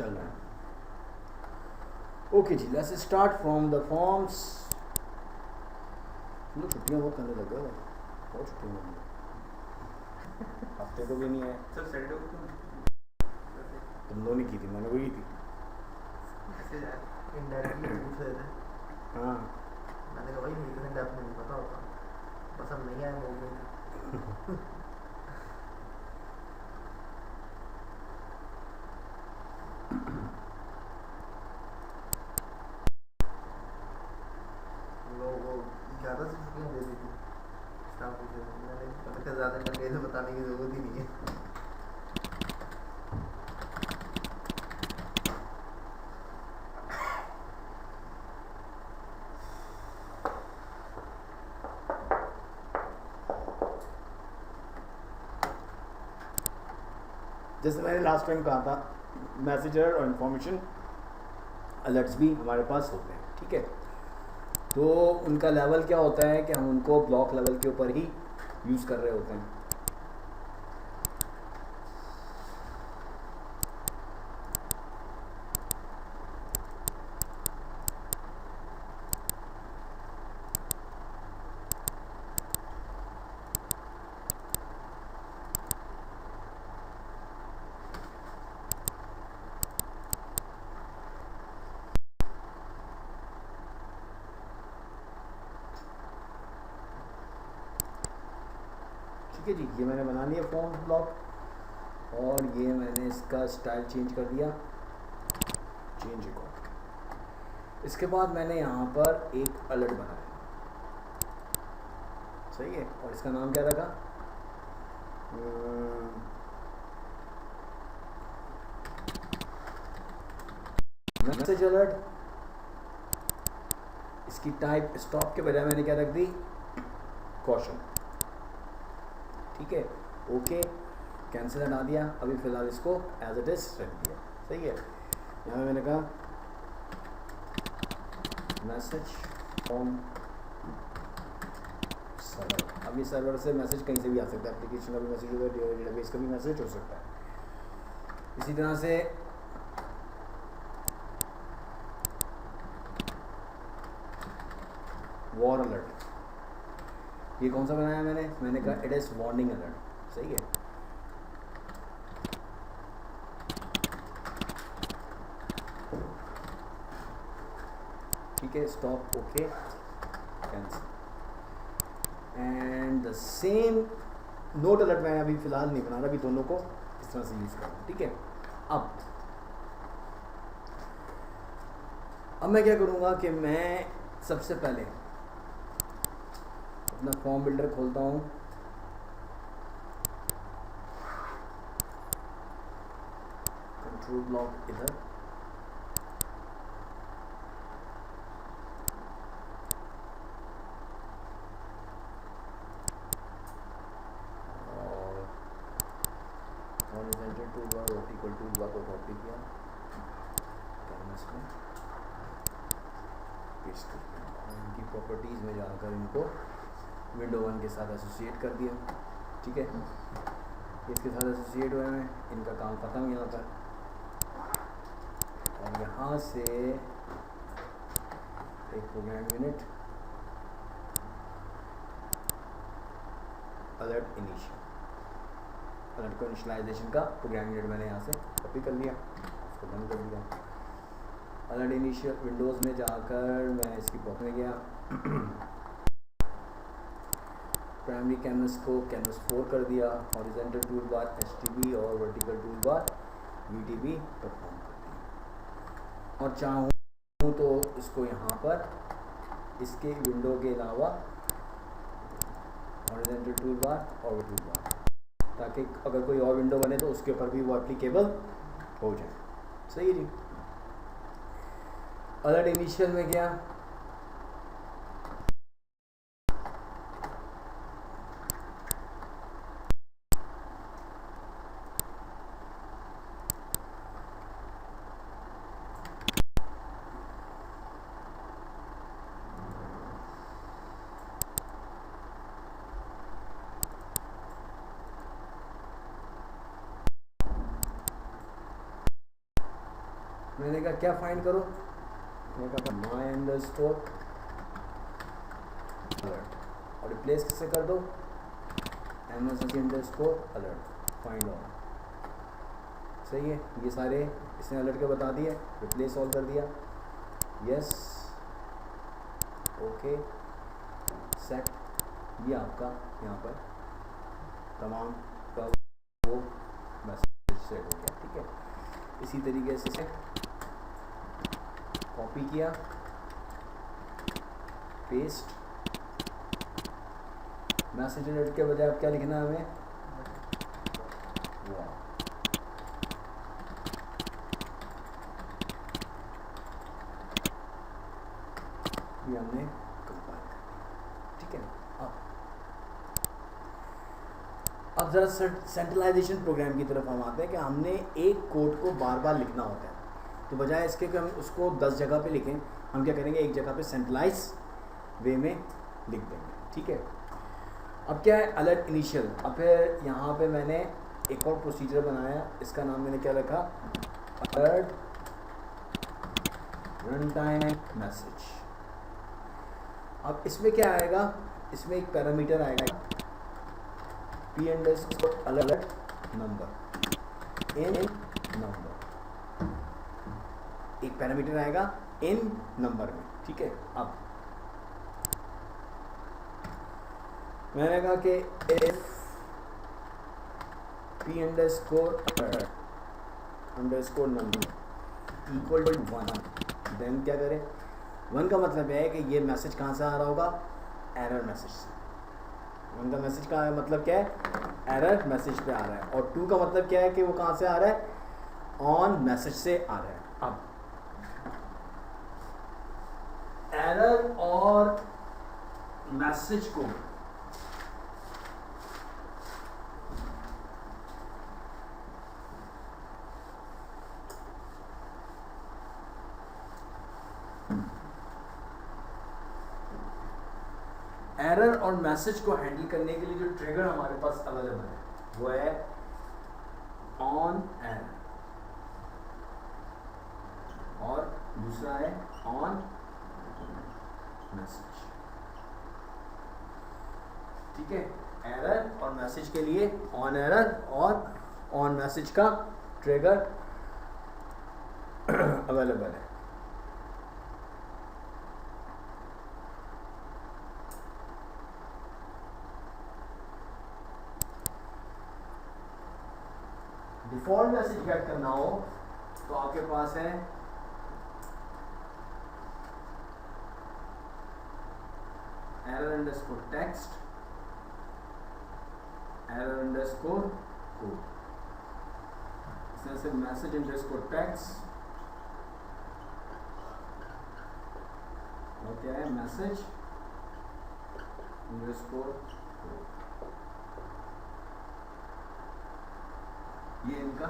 चल रहा है। ओके जी, let's start from the forms. तुम लोग छुट्टियाँ बहुत करने लग गए, बहुत छुट्टियाँ करने लगे, हफ्ते को भी नहीं है। सर सैटरडे को तुम लोगों ने की थी, मैंने वही थी। इनडायरेक्टली पूछ रहे थे, हाँ मैंने कहा भाई मेरे को आपने नहीं पता होता, पसंद नहीं आया मूवी। लोग वो ज़्यादा से छुट्टियाँ दे दी थी स्टाफ को, मैंने पता ज़्यादा लग गए तो बताने की ज़रूरत ही नहीं है। जैसे मैंने लास्ट टाइम कहा था, मैसेजर और इन्फॉर्मेशन अलर्ट्स भी हमारे पास होते हैं, ठीक है। तो उनका लेवल क्या होता है कि हम उनको ब्लॉक लेवल के ऊपर ही यूज़ कर रहे होते हैं। ठीक है जी, ये मैंने बना लिया फॉर्म ब्लॉक, और ये मैंने इसका स्टाइल चेंज कर दिया, चेंज रिकॉर्ड। इसके बाद मैंने यहाँ पर एक अलर्ट बनाया, सही है, और इसका नाम क्या रखा, मैसेज अलर्ट। इसकी टाइप स्टॉप के बजाय मैंने क्या रख दी, कॉशन, ठीक है। ओके, कैंसिल हटा दिया, अभी फ़िलहाल इसको एज इट इज़ रख दिया, सही है। यहाँ मैंने कहा मैसेज फ्रॉम सर्वर। अब ये सर्वर से मैसेज कहीं से भी आ सकता है, एप्लीकेशन का भी मैसेज होगा, डेटाबेस का भी मैसेज हो सकता है। इसी तरह से वॉर अलर्ट, ये कौन सा बनाया मैंने कहा इट इज़ वार्निंग अलर्ट, सही है। ठीक है, stop, okay, cancel. And the same note alert मैंने अभी फ़िलहाल नहीं बना रहा, अभी दोनों को इस तरह से यूज़ करूँ, ठीक है। अब मैं क्या करूँगा कि मैं सबसे पहले अपना फॉर्म बिल्डर खोलता हूँ, कंट्रोल ब्लॉक इधर, और हॉरिजॉन्टल टूलबार, वर्टिकल टूलबार को कॉपी किया, कैनवस में पेस्ट कर दिया, और इनकी प्रॉपर्टीज़ में जाकर इनको विंडो 1 के साथ एसोसिएट कर दिया, ठीक है। इसके साथ एसोसिएट हुए हैं, इनका काम ख़त्म यहाँ पर। और यहाँ से एक program unit alert initial, alert को इनिशियलाइजेशन का प्रोग्राम यूनिट मैंने यहाँ से कॉपी कर लिया, उसको बंद कर दिया। अलर्ट इनिशियल विंडोज़ में जाकर मैं इसकी प्रॉपर्टी में गया, प्राइमरी कैनवस को कैनवस 4 कर दिया, हॉरिजॉन्टल टूलबार HTB और वर्टिकल टूलबार VTB परफॉर्म कर दिया। और चाहूँ तो इसको यहाँ पर इसके विंडो के अलावा हॉरिजॉन्टल टूलबार और वर्टिकल टूलबार, ताकि अगर कोई और विंडो बने तो उसके ऊपर भी वो एप्लीकेबल हो जाए, सही है जी। अलर्ट इनिशियल में गया, मैंने कहा क्या फाइंड करो, मैंने कहा माई अंडरस्कोर अलर्ट और रिप्लेस किससे कर दो, MSG underscore alert find all. सही है, ये सारे इसने अलर्ट के बता दिए, रिप्लेस ऑल कर दिया, यस ओके सेट। ये आपका यहाँ पर तमाम का वो मैसेज सेट हो गया। ठीक है, इसी तरीके से कॉपी किया, पेस्ट, मैसेज अलर्ट के बजाय अब क्या लिखना है हमें, वाह, ये हमने कंपाइल कर दिया। ठीक है, अब जरा सेंट्रलाइजेशन प्रोग्राम की तरफ हम आते हैं कि हमने एक कोड को बार बार लिखना होता है, तो बजाय इसके कि हम उसको 10 जगह पे लिखें, हम क्या करेंगे, एक जगह पे सेंट्रलाइज वे में लिख देंगे। ठीक है, अब क्या है अलर्ट इनिशियल। अब फिर यहाँ पे मैंने एक और प्रोसीजर बनाया, इसका नाम मैंने क्या रखा, अलर्ट रन टाइम मैसेज। अब इसमें क्या आएगा, इसमें एक पैरामीटर आएगा p underscore alert number in number, एक पैरामीटर आएगा इन नंबर में। ठीक है, अब मैंने कहा कि if p underscore alert underscore number equal to 1, then क्या करें, 1 का मतलब है कि ये मैसेज कहाँ से आ रहा होगा, एरर मैसेज से। 1 का मैसेज का मतलब क्या है, एरर मैसेज पे आ रहा है, और 2 का मतलब क्या है कि वो कहाँ से आ रहा है, ऑन मैसेज से आ रहा है। अब एरर और मैसेज को एरर और मैसेज को हैंडल करने के लिए जो ट्रिगर हमारे पास अवेलेबल है वो है ऑन एरर और दूसरा है ऑन मैसेज। ठीक है, एरर और मैसेज के लिए ऑन एरर और ऑन मैसेज का ट्रिगर अवेलेबल है। डिफॉल्ट मैसेज गेट करना हो तो आपके पास है error underscore text, error underscore code, इसमें से मैसेज अंडरस्कोर टेक्स्ट और क्या है मैसेज अंडरस्कोर कोड। ये इनका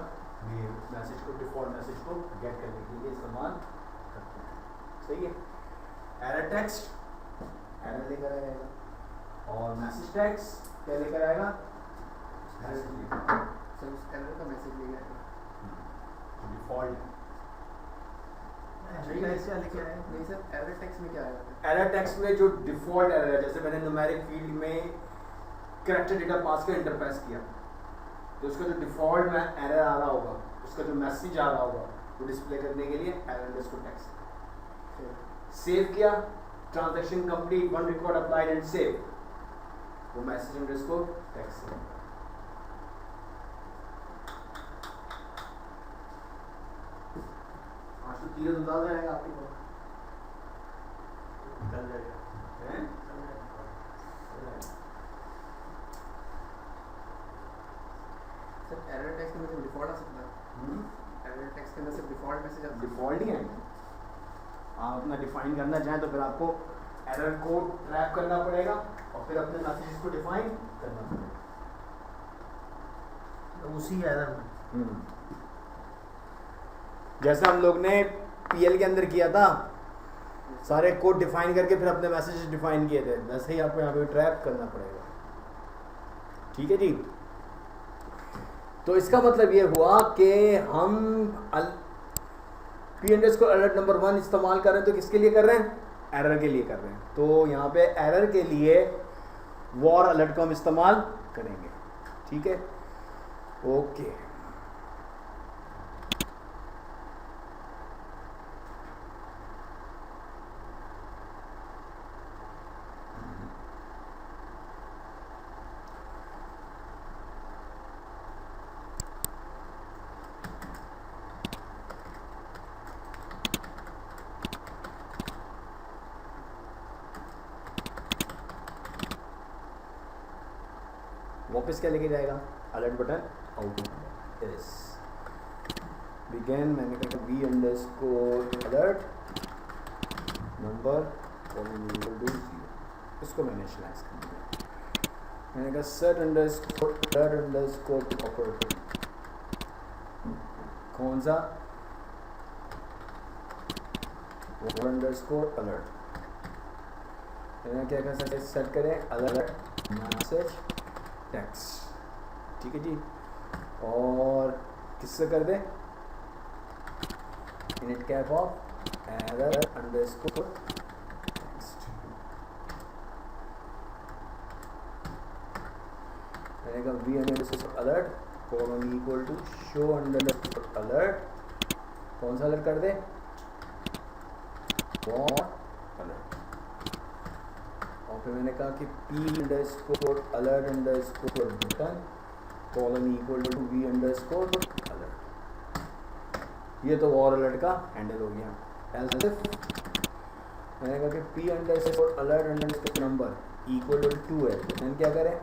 मैसेज को डिफॉल्ट मैसेज को गेट करने के लिए इस्तेमाल करते हैं। सही है, एरर टेक्स्ट एरर लेकर आएगा और मैसेज टेक्स्ट क्या लेकर आएगा, मैसेज लेकर, सब एरर का मैसेज ले आएगा, डिफॉल्ट नहीं सर, एरर टेक्स्ट में क्या आएगा, एरर टेक्स्ट में जो डिफॉल्ट एरर है, जैसे मैंने न्यूमेरिक फील्ड में कैरेक्टर डेटा पास कर इंटरप्रेस किया तो उसका जो डिफॉल्ट में एरर आ रहा होगा, उसका जो मैसेज आ रहा होगा वो डिस्प्ले करने के लिए एरर अंडरस्कोर टेक्स्ट। सेव किया, transaction complete, 1 record applied and save, वो मैसेज अंडरस्कोर टेक्स्ट है। आज तो तीर अंदाज आएगा आपके को, चल जाएगा हैं, सर एरर टेक्स्ट में सिर्फ डिफॉल्ट आ सकता है, एरर टेक्स्ट के अंदर सिर्फ डिफॉल्ट मैसेज आता है, डिफॉल्ट ही आएगा। आप अपना डिफाइन करना चाहें तो फिर आपको एरर कोड ट्रैप करना पड़ेगा और फिर अपने मैसेजेस को डिफाइन करना पड़ेगा तो उसी एरर में। जैसे हम लोग ने पीएल के अंदर किया था, सारे कोड डिफाइन करके फिर अपने मैसेजेस डिफाइन किए थे, वैसे ही आपको यहाँ पे ट्रैप करना पड़ेगा। ठीक है जी, तो इसका मतलब ये हुआ कि हम पी अंडरस्कोर अलर्ट नंबर 1 इस्तेमाल कर रहे हैं तो किसके लिए कर रहे हैं? एरर के लिए कर रहे हैं। तो यहाँ पे एरर के लिए वॉर अलर्ट का हम इस्तेमाल करेंगे। ठीक है, ओके। वापस क्या लेके जाएगा? Alert button out yes begin, मैंने कहा V underscore alert number equal to 0, इसको मैंने इनिशियलाइज कर दिया। मैंने कहा set underscore alert underscore property, कौन सा? Var underscore alert. मैंने क्या कर सकते, सेट करें अलर्ट मैसेज टेक्स्ट। ठीक है जी, और किससे कर दें? Init cap of error underscore text. मैंने कहा V underscore alert colon equal to show underscore alert, कौन सा अलर्ट कर दे? War alert. और फिर मैंने कहा कि P underscore alert underscore button colon equal to V underscore alert. ये तो वॉर अलर्ट का हैंडल हो गया। एल्स इफ मैंने कहा कि P underscore alert underscore number equal to 2 है, तो then क्या करें?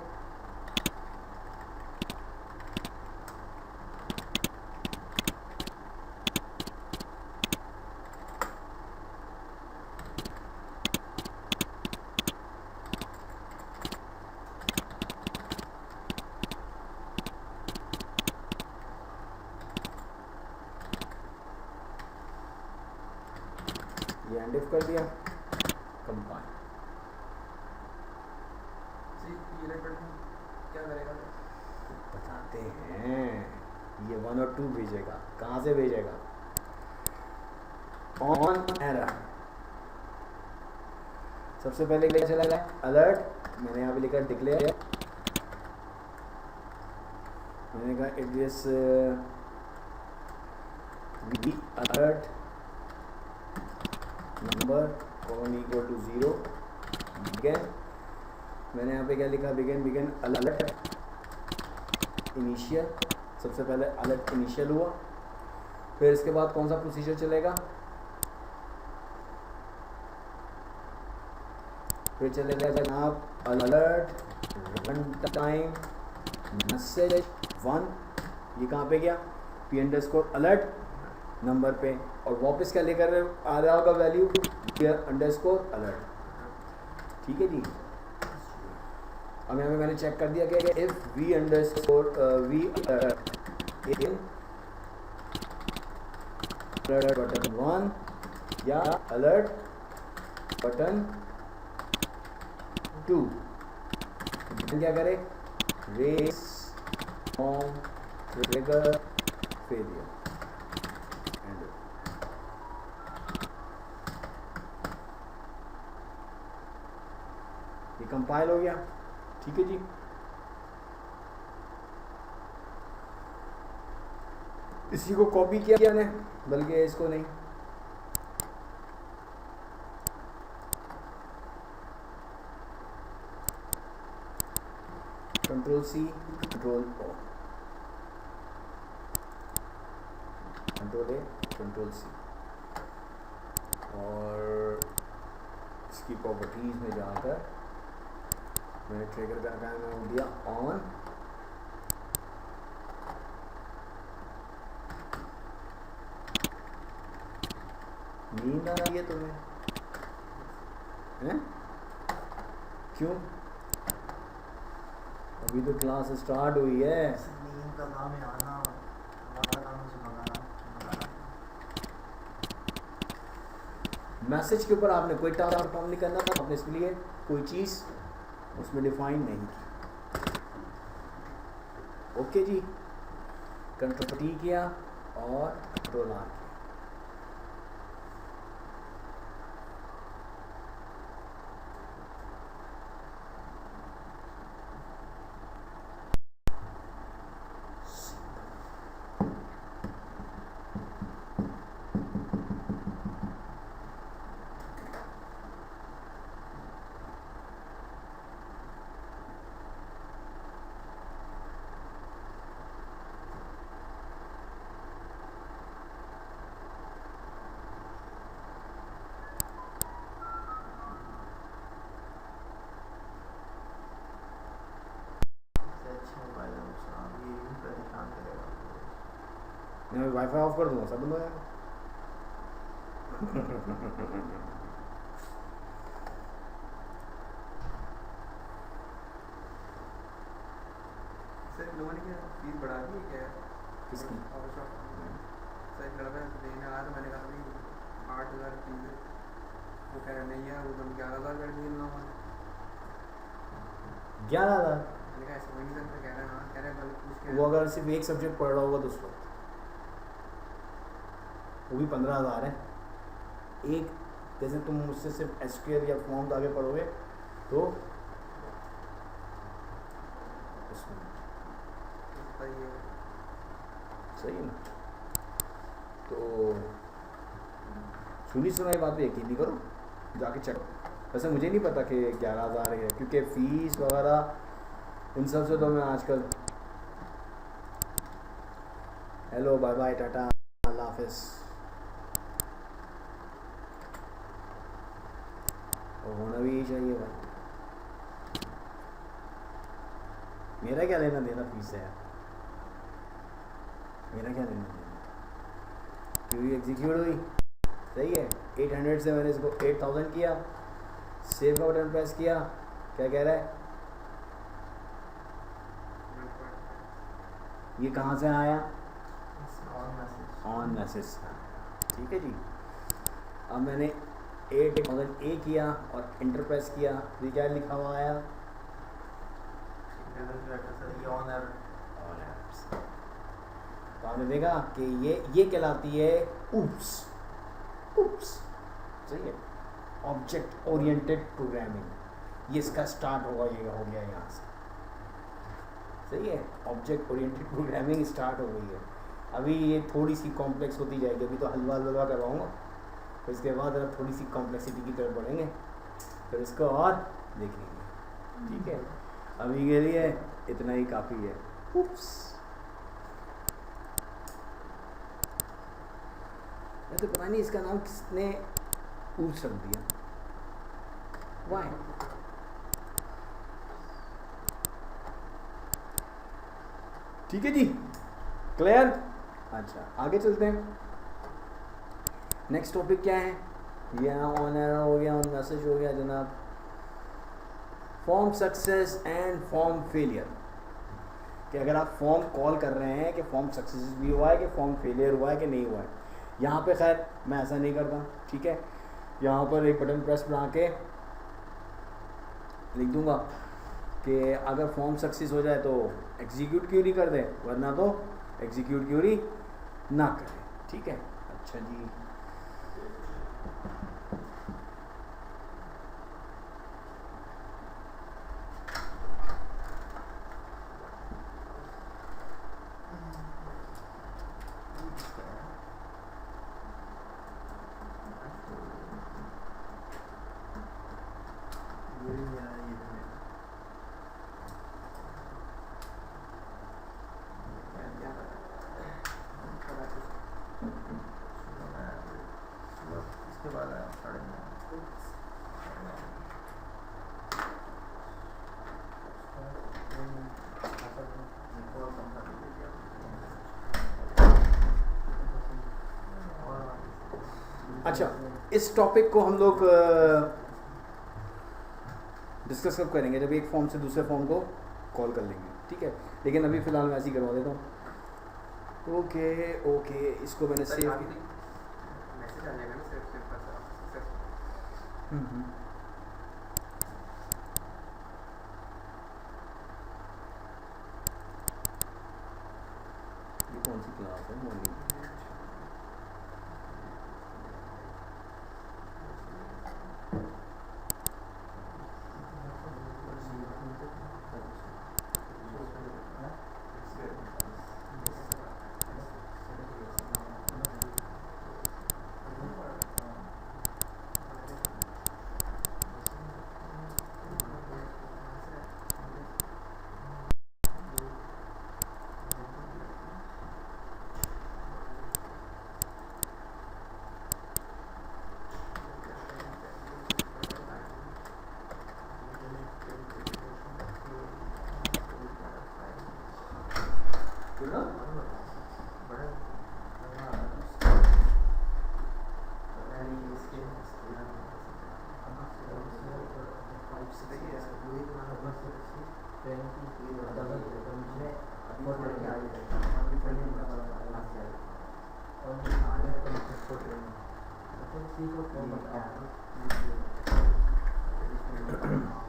ये एंड इफ कर दिया, कंपाइल। क्या करेगा? बताते हैं, ये 1 और 2 भेजेगा। कहाँ से भेजेगा? On error. सबसे पहले क्या चला गया? अलर्ट। मैंने यहाँ पे लिखा डिक्लेयर, मैंने कहा it this V alert number colon equal to 0 begin. मैंने यहाँ पे क्या लिखा? Begin alert initial. सबसे पहले अलर्ट इनिशियल हुआ, फिर इसके बाद कौन सा प्रोसीजर चलेगा? फिर चलेगा जनाब अलर्ट रन टाइम मैसेज 1। ये कहाँ पे गया? पी अंडरस्कोर अलर्ट नंबर पे, और वापस क्या लेकर आ रहा होगा वैल्यू? P underscore alert. ठीक है जी। अब यहाँ पे मैंने चेक कर दिया कि if V underscore V in alert button 1 या अलर्ट बटन 2, क्या करे? Raise from trigger failure. ये कंपाइल हो गया। ठीक है जी। इसी को कॉपी किया मैंने, बल्कि इसको नहीं। Control C, control O, control A, control C, और इसकी प्रॉपर्टीज में जाकर मैंने ट्रिगर का नाम दिया ऑन। नींद आ रही है तुम्हें? हैं? क्यों? अभी तो क्लास स्टार्ट हुई है। नींद का काम है आना, हमारा काम है भगाना। मैसेज के ऊपर आपने कोई टास्क परफॉर्म नहीं करना था, आपने इसके लिए कोई चीज़ उसमें डिफाइन नहीं की। ओके जी। कंट्रोल टी किया और कंट्रोल आर किया। मैं वाईफाई ऑफ कर दूंगा, सब बंद हो जाएगा। सर लोगों ने क्या फीस बढ़ा दी है क्या? किसकी? Photoshop सर एक लड़का लेने आया तो मैंने कहा भाई 8,000 फीस है, वो कह रहा नहीं है, वो तुम 11,000 कर दिए इन लोगों ने। 11,000? मैंने कहा ऐसा वही सर, कह रहा है हाँ, कह रहा है कल पूछ के वो अगर सिर्फ एक सब्जेक्ट पढ़ रहा होगा तो उस वक्त वो भी 15,000 है। एक जैसे तुम मुझसे सिर्फ एसक्यूएल या फॉर्म्स आगे पढ़ोगे तो उसमें सही है। सही है ना। तो सुनी सुनाई बात पे यकीन नहीं करो, जाके चेक। वैसे मुझे नहीं पता कि 11,000 है, क्योंकि फीस वगैरह इन सब से तो मैं आजकल हेलो बाय बाय टाटा अल्लाह हाफिज़। और होना भी यही चाहिए भाई। मेरा क्या लेना देना फीस से यार, मेरा क्या लेना देना। क्योंकि एग्जीक्यूट हुई सही है, 800 से मैंने इसको 8,000 किया, सेव का बटन प्रेस किया, क्या कह रहा है ये कहाँ से आया? On message. ठीक है जी। अब मैंने 8,000 ए किया और इंटर प्रेस किया, ये क्या लिखा हुआ आया? तो आपने देखा कि ये कहलाती है ऊप्स। ऊप्स सही है, ऑब्जेक्ट ओरिएंटेड प्रोग्रामिंग। ये इसका स्टार्ट होगा, ये हो गया यहाँ से। सही है, ऑब्जेक्ट ओरिएंटेड प्रोग्रामिंग स्टार्ट हो गई है। अभी ये थोड़ी सी कॉम्प्लेक्स होती जाएगी, अभी तो हलवा करवाऊँगा, तो इसके बाद थोड़ी सी कॉम्प्लेक्सिटी की तरफ बढ़ेंगे, फिर इसको और देखेंगे। ठीक है, अभी के लिए इतना ही काफ़ी है। उप्स, मैं तो पता नहीं इसका नाम किसने ऊप्स रख दिया, वाई? ठीक है जी, क्लियर? अच्छा आगे चलते हैं। नेक्स्ट टॉपिक क्या है? ये ऑन एरर हो गया, ऑन मैसेज हो गया जनाब। Form success and form failure, कि अगर आप फॉर्म कॉल कर रहे हैं कि फॉर्म सक्सेस भी हुआ है कि फॉर्म फेलियर हुआ है कि नहीं हुआ है। यहाँ पे खैर मैं ऐसा नहीं करता, ठीक है। यहाँ पर एक बटन प्रेस बना के लिख दूंगा कि अगर फॉर्म सक्सेस हो जाए तो एग्जीक्यूट क्यूरी कर दें, वरना तो एग्जीक्यूट क्यूरी ना करें। ठीक है, अच्छा जी। इसके बाद आया 9:30। अच्छा, इस टॉपिक को हम लोग डिस्कस कब करेंगे? जब एक फॉर्म से दूसरे फॉर्म को कॉल कर लेंगे, ठीक है। लेकिन अभी फ़िलहाल मैं ऐसे ही करवा देता हूँ। ओके ओके, इसको मैंने सेव किया। मैसेज आ जाएगा ना सिर्फ ये कौन सी क्लास है? मॉर्निंग।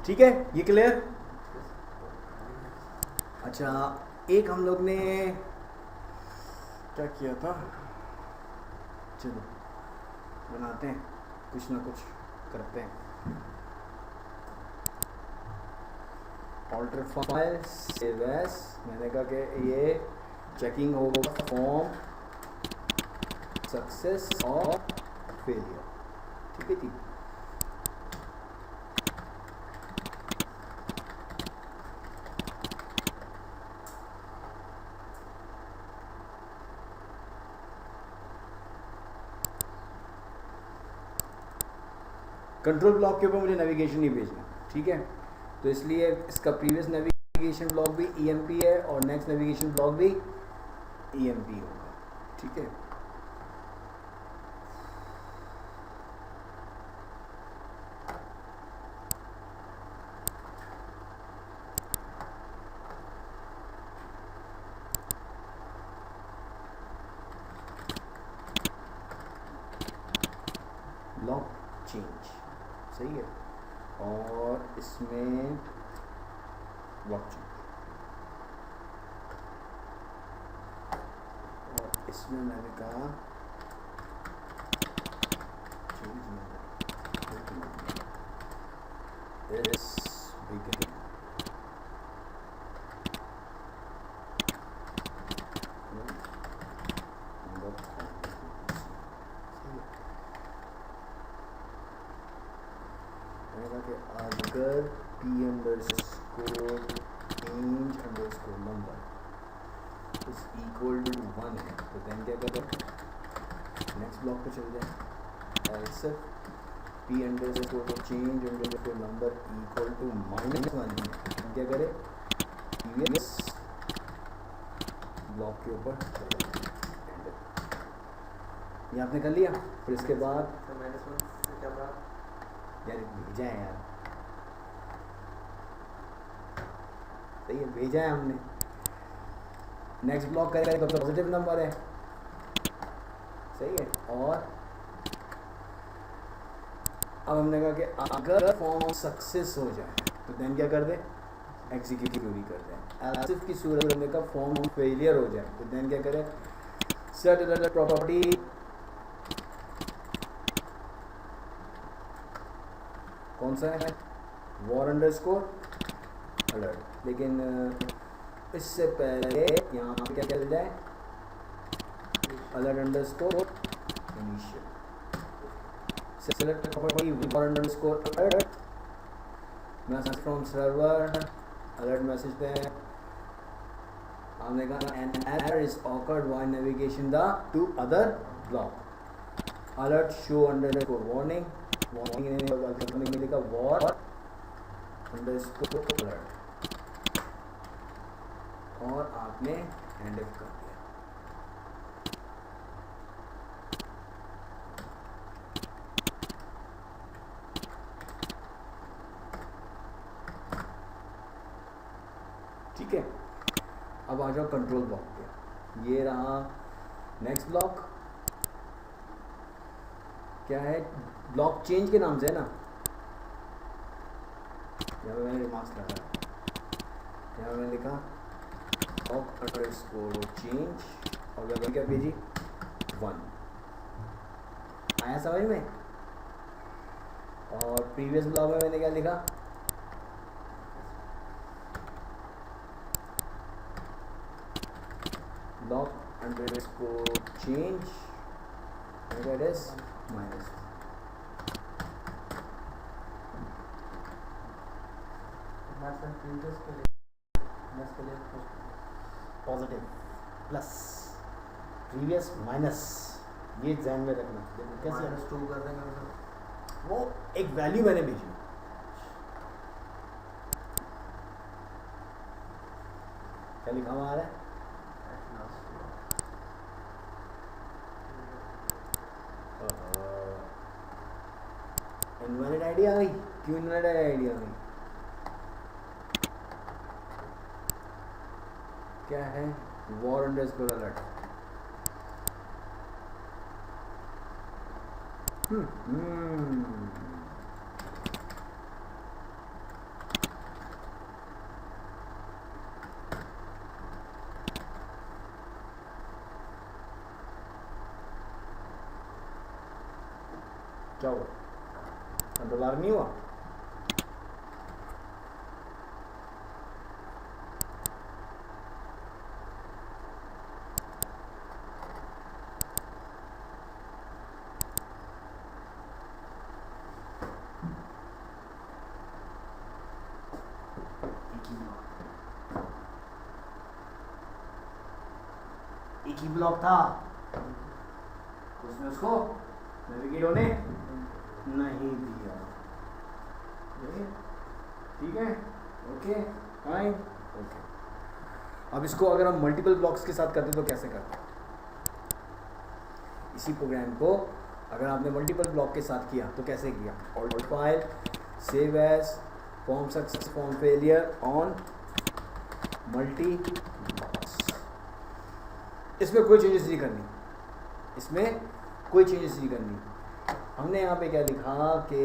ठीक है, ये क्लियर? अच्छा, एक हम लोग ने क्या किया था, चलो बनाते हैं, कुछ ना कुछ करते हैं। ऑल्टर फाइल सेव एज, मैंने कहा कि ये चेकिंग होगा फॉर्म सक्सेस और फेलियर, ठीक है जी। कंट्रोल ब्लॉक के ऊपर मुझे नेविगेशन नहीं भेजना, ठीक है, तो इसलिए इसका प्रीवियस नेविगेशन ब्लॉक भी EMP है और नेक्स्ट नेविगेशन ब्लॉक भी EMP होगा, ठीक है। ब्लॉक चेंज सही है, और इसमें ब्लॉक चेंज, और इसमें मैंने कहा इस बिगिनिंग अगर p_change_number इज इक्वल टू 1 है तो देन क्या करें, नेक्स्ट ब्लॉक पे चल जाए, एल्स p_change_number इक्वल टू -1 है, क्या करें, प्रीवियस ब्लॉक के ऊपर ये आपने कर लिया। फिर इसके बाद यार भेजा है यार, सही है, भेजा है हमने, नेक्स्ट ब्लॉक करेगा तो पॉजिटिव नंबर है, सही है। और अब हमने कहा कि अगर फॉर्म सक्सेस हो जाए तो देन क्या कर दे, एग्जीक्यूट पूरी कर दें। एल्सिफ की सूरत में का फॉर्म फेलियर हो जाए तो देन क्या करें, सेट प्रॉपर्टी कौन सा है, वॉर अंडरस्कोर अलर्ट, लेकिन इससे पहले यहाँ पे क्या चल जाए, alert underscore initial, select property war underscore alert, message from server, alert message पे हमने कहा an error is awkward while navigation the two other block, alert show underscore warning, warning में लिखा वॉर अंडरस्कोर अलर्ट, और आपने hand of कर दिया। ठीक है, अब आ जाओ कंट्रोल ब्लॉक पे, ये रहा नेक्स्ट ब्लॉक, क्या है, ब्लॉक चेंज के नाम से है ना, यहाँ पे मैंने रिमार्क्स लगा, यहाँ मैंने लिखा ब्लॉक अंडरस्कोर चेंज, और वैल्यू क्या भेजी 1, आया समझ में। और प्रीवियस ब्लॉक में मैंने क्या लिखा, block underscore change, that is -1, positive plus previous minus, ये ध्यान में रखना। देखो कैसे -2 कर देंगे, वो एक वैल्यू मैंने भेजी, क्या लिखा हुआ आ रहा है, इनवैलिड आईडी आ गई, क्यों इनवैलिड आईडी आ गई, क्या है, वॉर अंडरस्कोर अलर्ट। क्या हुआ, कंट्रोल आर नहीं हुआ? एक ही ब्लॉक था, उसमें उसको नेविगेट होने नहीं दिया। ठीक है, ओके फाइन, ओके। अब इसको अगर हम मल्टीपल ब्लॉक्स के साथ करते तो कैसे करते? इसी प्रोग्राम को अगर आपने मल्टीपल ब्लॉक के साथ किया तो कैसे किया? Alt file, save as, form success, form failure on multi blocks. इसमें कोई चेंजेस नहीं करनी, इसमें कोई चेंजेस नहीं करनी। हमने यहाँ पे क्या लिखा कि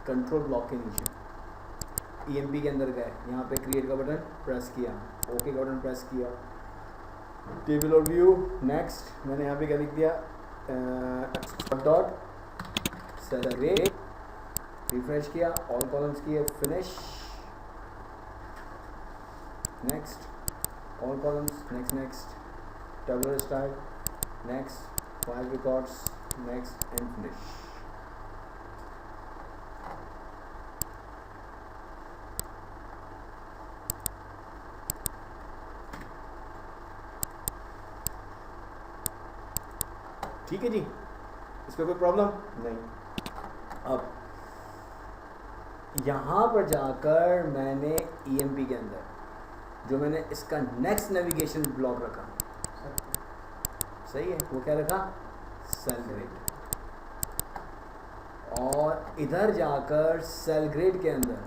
कंट्रोल ब्लॉक के नीचे EMP के अंदर गए, यहाँ पे क्रिएट का बटन प्रेस किया, ओके का बटन प्रेस किया, टेबल और व्यू, नेक्स्ट। मैंने यहाँ पे क्या लिख दिया, डॉट सेलेक्ट, रिफ्रेश किया, ऑल कॉलम्स किए, finish, next, all columns, next next, tabular style, next, file records, next and finish. ठीक है जी, इस पर कोई प्रॉब्लम नहीं। अब यहाँ पर जाकर मैंने EMP के अंदर जो मैंने इसका नेक्स्ट नेविगेशन ब्लॉक रखा, सही है, वो क्या रखा, सेल ग्रेड। और इधर जाकर सेल ग्रेड के अंदर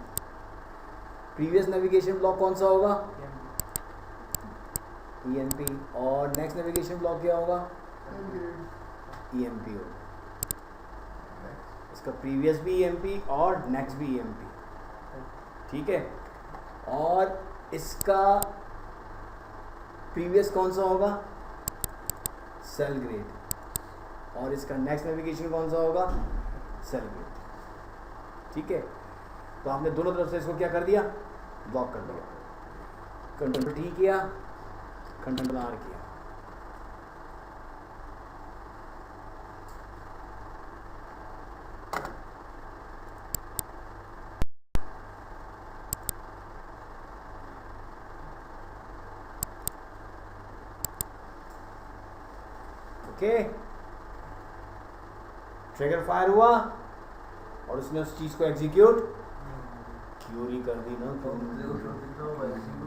प्रीवियस नेविगेशन ब्लॉक कौन सा होगा, EMP, और नेक्स्ट नेविगेशन ब्लॉक क्या होगा, EMP होगा। इसका प्रीवियस भी EMP और नेक्स्ट भी EMP, ठीक है। और इसका प्रीवियस कौन सा होगा, सेल ग्रेड, और इसका नेक्स्ट नेविगेशन कौन सा होगा, सेल ग्रेड, ठीक है। तो आपने दोनों तरफ से इसको क्या कर दिया, ब्लॉक कर दिया। कंट्रोल T किया, कंट्रोल R किया, ओके। ट्रिगर फायर हुआ और उसने उस चीज को एग्जीक्यूट क्यों नहीं कर दी ना, तो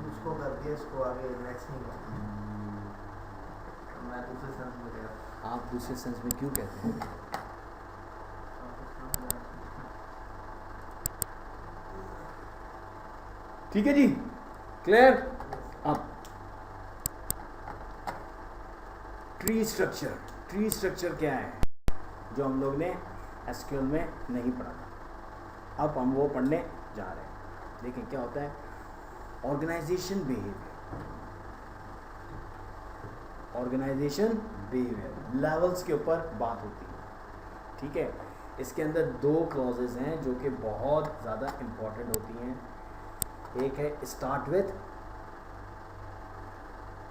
उसको कर दिया, इसको आगे नेक्स्ट नहीं करना। मैं दूसरे सेंस में गया। आप दूसरे सेंस में क्यों कहते हैं? ठीक है जी, क्लियर। अब ट्री स्ट्रक्चर, ट्री स्ट्रक्चर क्या है जो हम लोग ने SQL में नहीं पढ़ा था, अब हम वो पढ़ने जा रहे हैं। देखिए क्या होता है, organisation behaviour, organisation behaviour levels के ऊपर बात होती है, ठीक है। इसके अंदर दो क्लॉजेज हैं जो कि बहुत ज़्यादा इम्पॉर्टेंट होती हैं। एक है स्टार्ट विथ,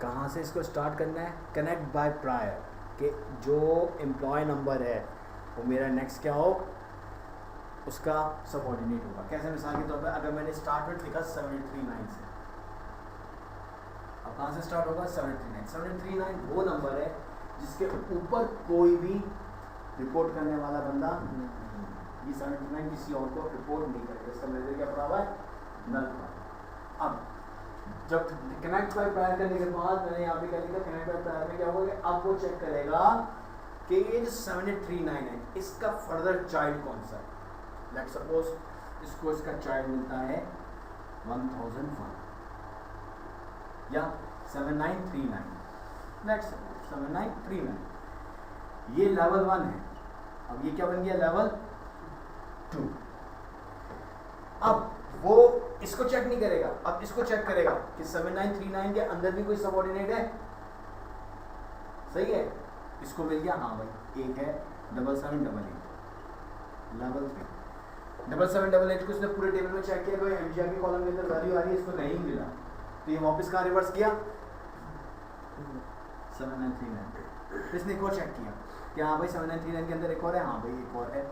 कहाँ से इसको स्टार्ट करना है, कनेक्ट बाय प्रायर, कि जो एम्प्लॉय नंबर है वो मेरा नेक्स्ट क्या हो, उसका सबऑर्डिनेट होगा। कैसे, मिसाल के तौर पे अगर मैंने स्टार्ट विथ लिखा 739 से, अब कहाँ से स्टार्ट होगा, 739। 739 वो नंबर है जिसके ऊपर कोई भी रिपोर्ट करने वाला बंदा नहीं, ये 739 किसी और को रिपोर्ट नहीं करेगा, इसका मतलब क्या पड़ा हुआ है, नल। अब जब कनेक्ट बाय प्रायर करने के बाद मैंने यहाँ पे क्या लिखा, कनेक्ट बाय प्रायर में क्या होगा, अब वो चेक करेगा कि ये जो 739 है इसका फर्दर चाइल्ड कौन सा है। लेट्स सपोज इसको इसका चाइल्ड मिलता है 1001 या 7939 नेक्स्ट 7939 ये लेवल 1 है। अब ये क्या बन गया लेवल 2। अब वो इसको चेक नहीं करेगा, अब इसको चेक करेगा कि 7939 के अंदर भी कोई सबऑर्डिनेट है, सही है। इसको मिल गया, हाँ भाई एक है 7788 लेवल 3। 7788 को इसने पूरे टेबल में चेक किया, कोई एमजीआर के कॉलम के अंदर वैल्यू आ रही है, इसको नहीं मिला, तो ये वापस कहाँ रिवर्स किया 7939। इसने एक और चेक किया कि हाँ भाई 7939 के अंदर एक और है, हाँ भाई एक और है।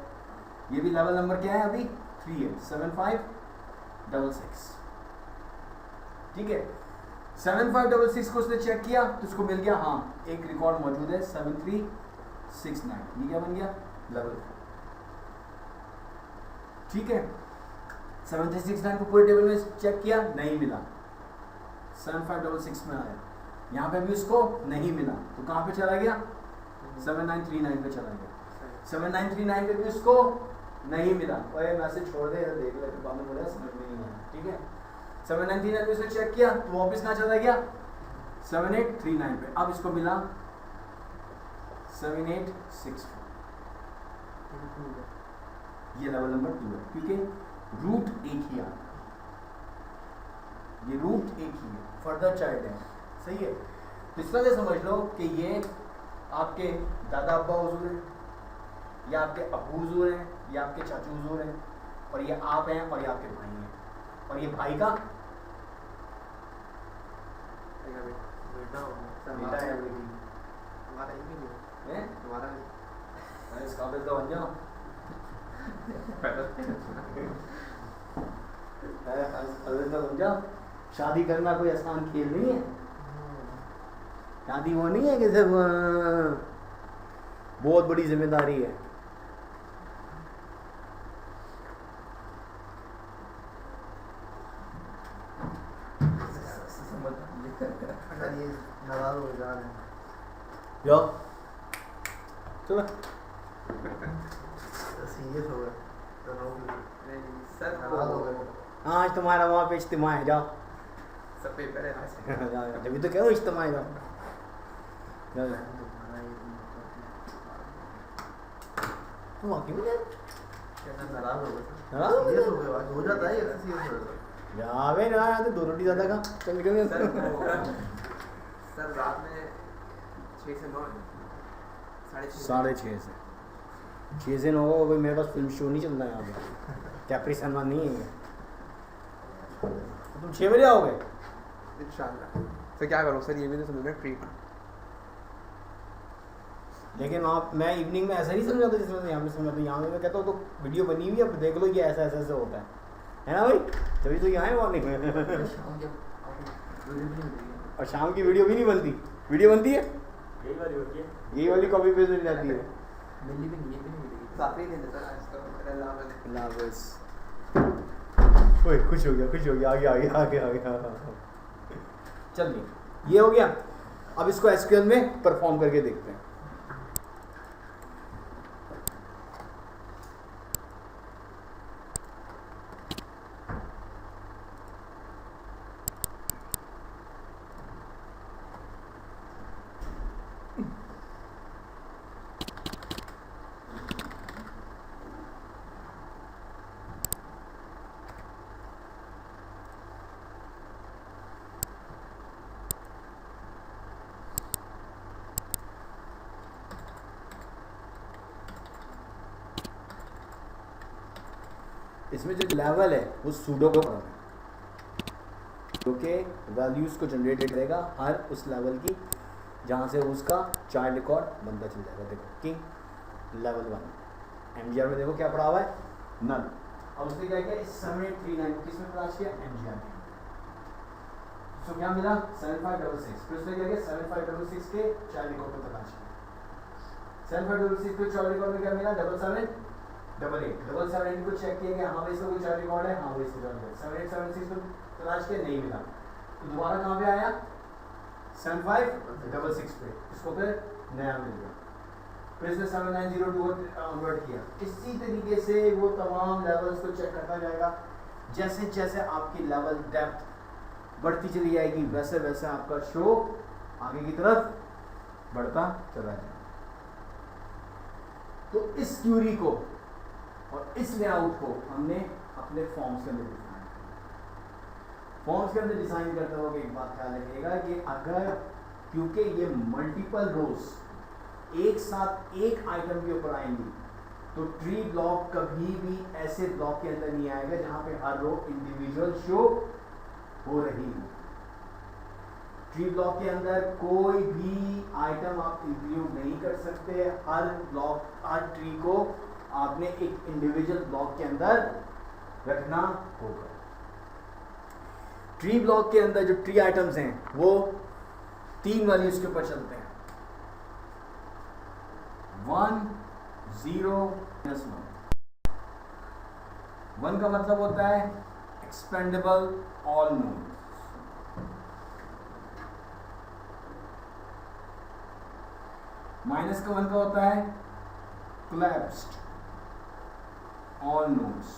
ये भी लेवल नंबर क्या है अभी 3 है, 7566, ठीक है। 7566 को उसने चेक किया तो उसको मिल गया, हाँ एक रिकॉर्ड मौजूद है 7369। ये क्या बन गया लेवल 4, ठीक है। 7369 को पूरे टेबल में चेक किया, नहीं मिला, 7566 में आया, यहाँ पे भी उसको नहीं मिला, तो कहाँ पे चला गया 7939 पे चला गया। 7939 पे भी उसको नहीं मिला, ओए मैसेज छोड़ दे, देख ले तो बाद में बोला समझ में नहीं आया, ठीक है। 7939 पे उसने चेक किया तो वापस कहाँ चला गया 7839 पे। अब इसको मिला 7864, ये लेवल नंबर 2 है, क्योंकि रूट एक ही आता है, ये रूट एक ही है, फर्दर चाइल्ड है, सही है। तो इस तरह से समझ लो कि ये आपके दादा अब्बा हुजूर हैं, या आपके अबू हुजूर हैं, या आपके चाचू हुजूर हैं, और ये आप हैं, और ये आपके भाई हैं, और ये भाई का बेटा होगा बेटा है बेटी हमारा ही नहीं है। हमारा नहीं। इस काबिल तो बन जाओ बन जाओ। शादी करना कोई आसान खेल नहीं है, शादी वो नहीं है कि सिर्फ बहुत बड़ी जिम्मेदारी है। अगर ये नाराज हो जा रहे हैं जाओ चलो सीरियस हो गए तो सर नाराज हो गए। हाँ आज तुम्हारा वहाँ पे इज्तिमा है, जाओ सब पेपर है आज। जाओ, जब तो कह रहा हूँ इज्तिमा है, जाओ जाओ जाओ। तुम वाकई में नाराज हो गए नाराज हो गए? सीरियस हो गए आज हो जाता है ऐसे सीरियस हो जाता है। जावे ना तो 2 रोटी ज़्यादा खा, चल निकल गया। सर रात में 6 से 9 6:30 से 6 से 9 कोई मेरे पास फिल्म शो नहीं चल रहा है यहाँ पे, कैप्री सनमान नहीं है ये। तो तुम 6 बजे आओगे? इंशाल्लाह। तो क्या करूँ सर, ये भी तो समझ में फ्री था। लेकिन आप मैं इवनिंग में ऐसा नहीं समझाता जिसमें यहाँ पे समझाता, यहाँ में मैं कहता हूँ तो वीडियो बनी हुई है, अब देख लो ये ऐसा ऐसा ऐसा होता है ना भाई, तभी तो यहाँ है मॉर्निंग में। और शाम की वीडियो भी नहीं बनती, वीडियो बनती है यही वाली होती है। यही वाली कॉपी पेस्ट मिल जाती है। मिली भी नहीं, ये भी नहीं मिलेगी। तो आखिरी दिन है सर आज तो, अल्लाह हाफ़िज़। अल्लाह हाफ़िज़। ओए खुश हो गया, खुश हो गया, आ गया। चलिए ये हो गया, अब इसको एसक्यूएल में परफॉर्म करके देखते हैं। इसमें जो लेवल है वो सूडो को पढ़ना है, क्योंकि वैल्यूज़ को जनरेट करेगा हर उस लेवल की जहाँ से उसका चाइल्ड रिकॉर्ड बनता चल जाएगा। देखो कि लेवल 1 एमजीआर में देखो क्या पढ़ा हुआ है नल। अब उसने क्या किया, इस 7839 को किसमें तलाश किया एमजीआर में, तो क्या मिला 7566। फिर उसने क्या किया 7566 के चाइल्ड रिकॉर्ड को तलाश किया। 7566 के चाइल्ड रिकॉर्ड में क्या मिला 7788 को चेक किया कि हाँ भाई इसका कोई चाइल्ड रिकॉर्ड है, हाँ भाई इसका चाइल्ड रिकॉर्ड। 7876 को तलाश किया नहीं मिला, तो दोबारा कहाँ पे आया 7566 पे, इसको फिर नया मिल गया। फिर इसने 7902 कन्वर्ट किया। इसी तरीके से वो तमाम लेवल्स को चेक करता जाएगा, जैसे जैसे आपकी लेवल डेप्थ बढ़ती चली जाएगी, वैसे वैसे आपका शो आगे की तरफ बढ़ता चला जाएगा। तो इस क्यूरी को और इस लेआउट को हमने अपने फॉर्म्स के अंदर डिजाइन किया। फॉर्म्स के अंदर डिजाइन करते वक्त एक बात ख्याल रखिएगा कि अगर, क्योंकि ये मल्टीपल रोज एक साथ एक आइटम के ऊपर आएंगी, तो ट्री ब्लॉक कभी भी ऐसे ब्लॉक के अंदर नहीं आएगा जहां पे हर रो इंडिविजुअल शो हो रही हो। ट्री ब्लॉक के अंदर कोई भी आइटम आप इंक्लूड नहीं कर सकते। हर ब्लॉक, हर ट्री को आपने एक इंडिविजुअल ब्लॉक के अंदर रखना होगा। ट्री ब्लॉक के अंदर जो ट्री आइटम्स हैं वो 3 वैल्यूज के ऊपर चलते हैं, 1, 0, -1। 1 का मतलब होता है एक्सपेंडेबल ऑल नोड, -1 का होता है collapsed all nodes,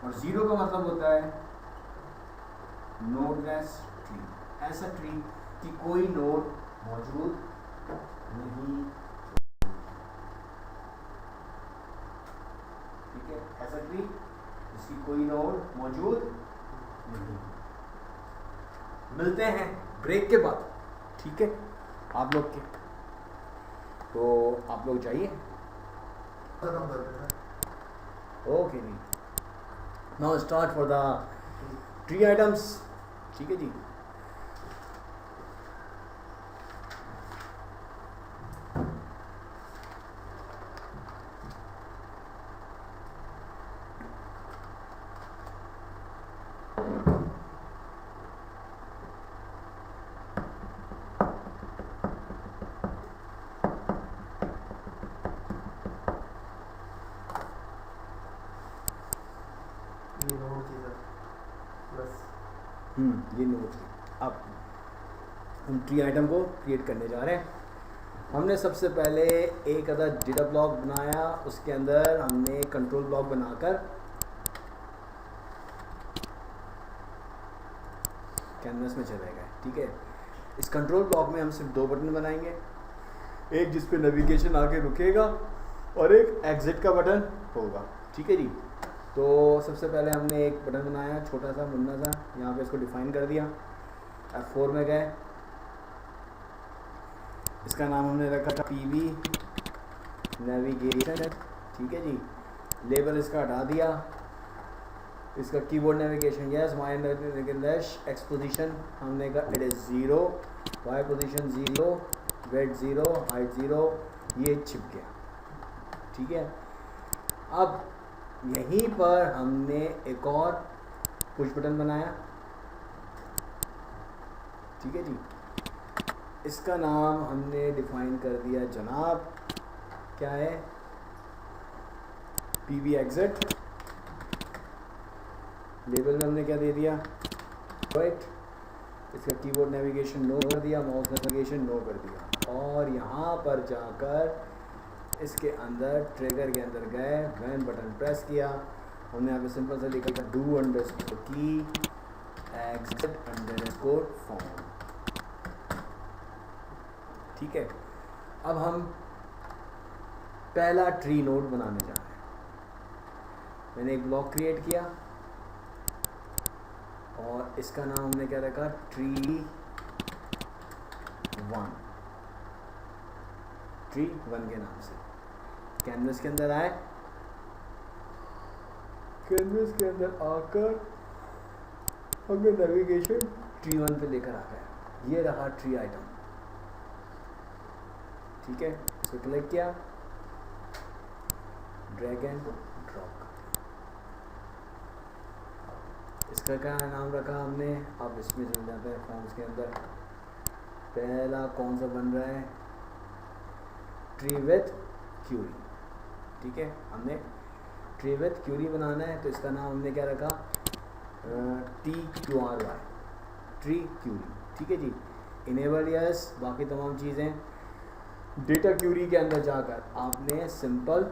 और 0 का मतलब होता है nodeless ट्री, ऐसा ट्री कि कोई नोड मौजूद नहीं, ठीक है, ऐसा ट्री जिसकी कोई नोड मौजूद नहीं। मिलते हैं ब्रेक के बाद, ठीक है आप लोग के, तो आप लोग जाइए। ओके जी, now start for the tree items, ठीक है जी। ये नोड थी। अब हम ट्री आइटम को क्रिएट करने जा रहे हैं। हमने सबसे पहले एक अदर डेटा ब्लॉक बनाया, उसके अंदर हमने कंट्रोल ब्लॉक बनाकर कैनवस में चले गए, ठीक है। इस कंट्रोल ब्लॉक में हम सिर्फ 2 बटन बनाएंगे, एक जिस पे नेविगेशन आके रुकेगा और एक एग्जिट का बटन होगा, ठीक है जी। तो सबसे पहले हमने एक बटन बनाया, छोटा सा मुन्ना सा, यहाँ पे इसको डिफाइन कर दिया। F4 में गए, इसका नाम हमने रखा था PV नेविगेशन, ठीक है जी। लेबल इसका हटा दिया, इसका keyboard navigation yes, Y X position हमने कहा it is 0, Y position 0, width 0, height 0, ये छिप गया, ठीक है। अब यहीं पर हमने एक और पुश बटन बनाया, ठीक है जी। इसका नाम हमने डिफाइन कर दिया जनाब, क्या है, PV एग्जिट। लेबल में हमने क्या दे दिया, राइट। इसका कीबोर्ड नेविगेशन नो कर दिया, माउस नेविगेशन नो कर दिया, और यहाँ पर जाकर इसके अंदर ट्रिगर के अंदर गए, वैन बटन प्रेस किया, हमने यहाँ पे सिंपल सा लिखा था डू अंडरस्कोर की एग्जिट अंडरस्कोर फॉर्म, ठीक है। अब हम पहला ट्री नोड बनाने जा रहे हैं। मैंने एक ब्लॉक क्रिएट किया और इसका नाम हमने क्या रखा, ट्री 1, ट्री 1 के नाम से। कैनवस के अंदर आए, कैनवस के अंदर आकर हमने नेविगेशन ट्री 1 पे लेकर आ गए। ये रहा ट्री आइटम, ठीक है। इसको क्लिक किया, ड्रैग एंड ड्रॉप, इसका क्या नाम रखा हमने। अब इसमें चल जाते हैं फॉर्म्स के अंदर। पहला कौन सा बन रहा है, ट्री विथ क्यूरी, ठीक है। हमने ट्री विथ क्यूरी बनाना है, तो इसका नाम हमने क्या रखा, TQRY, ट्री क्यूरी, ठीक है जी। इनेबल यस, बाकी तमाम चीज़ें। डेटा क्यूरी के अंदर जाकर आपने सिंपल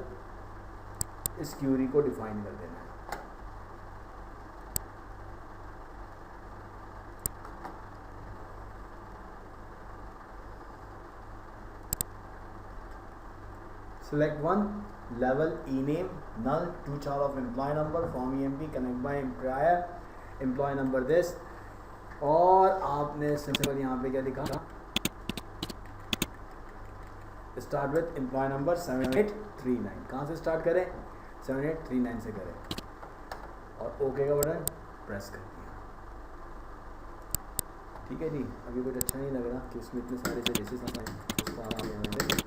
इस क्यूरी को डिफाइन कर देना है, select one level ename null to char of employee number from emp connect by employee number this, और आपने सिंपल यहाँ पे क्या लिखा, स्टार्ट विथ एम्प्लॉय नंबर 7839। कहाँ से स्टार्ट करें, 7839 से करें, और ओके का बटन प्रेस कर दिया। ठीक है जी, अभी कुछ अच्छा नहीं लग रहा कि उसमें इतने सारे से बेसिस उसको आराम से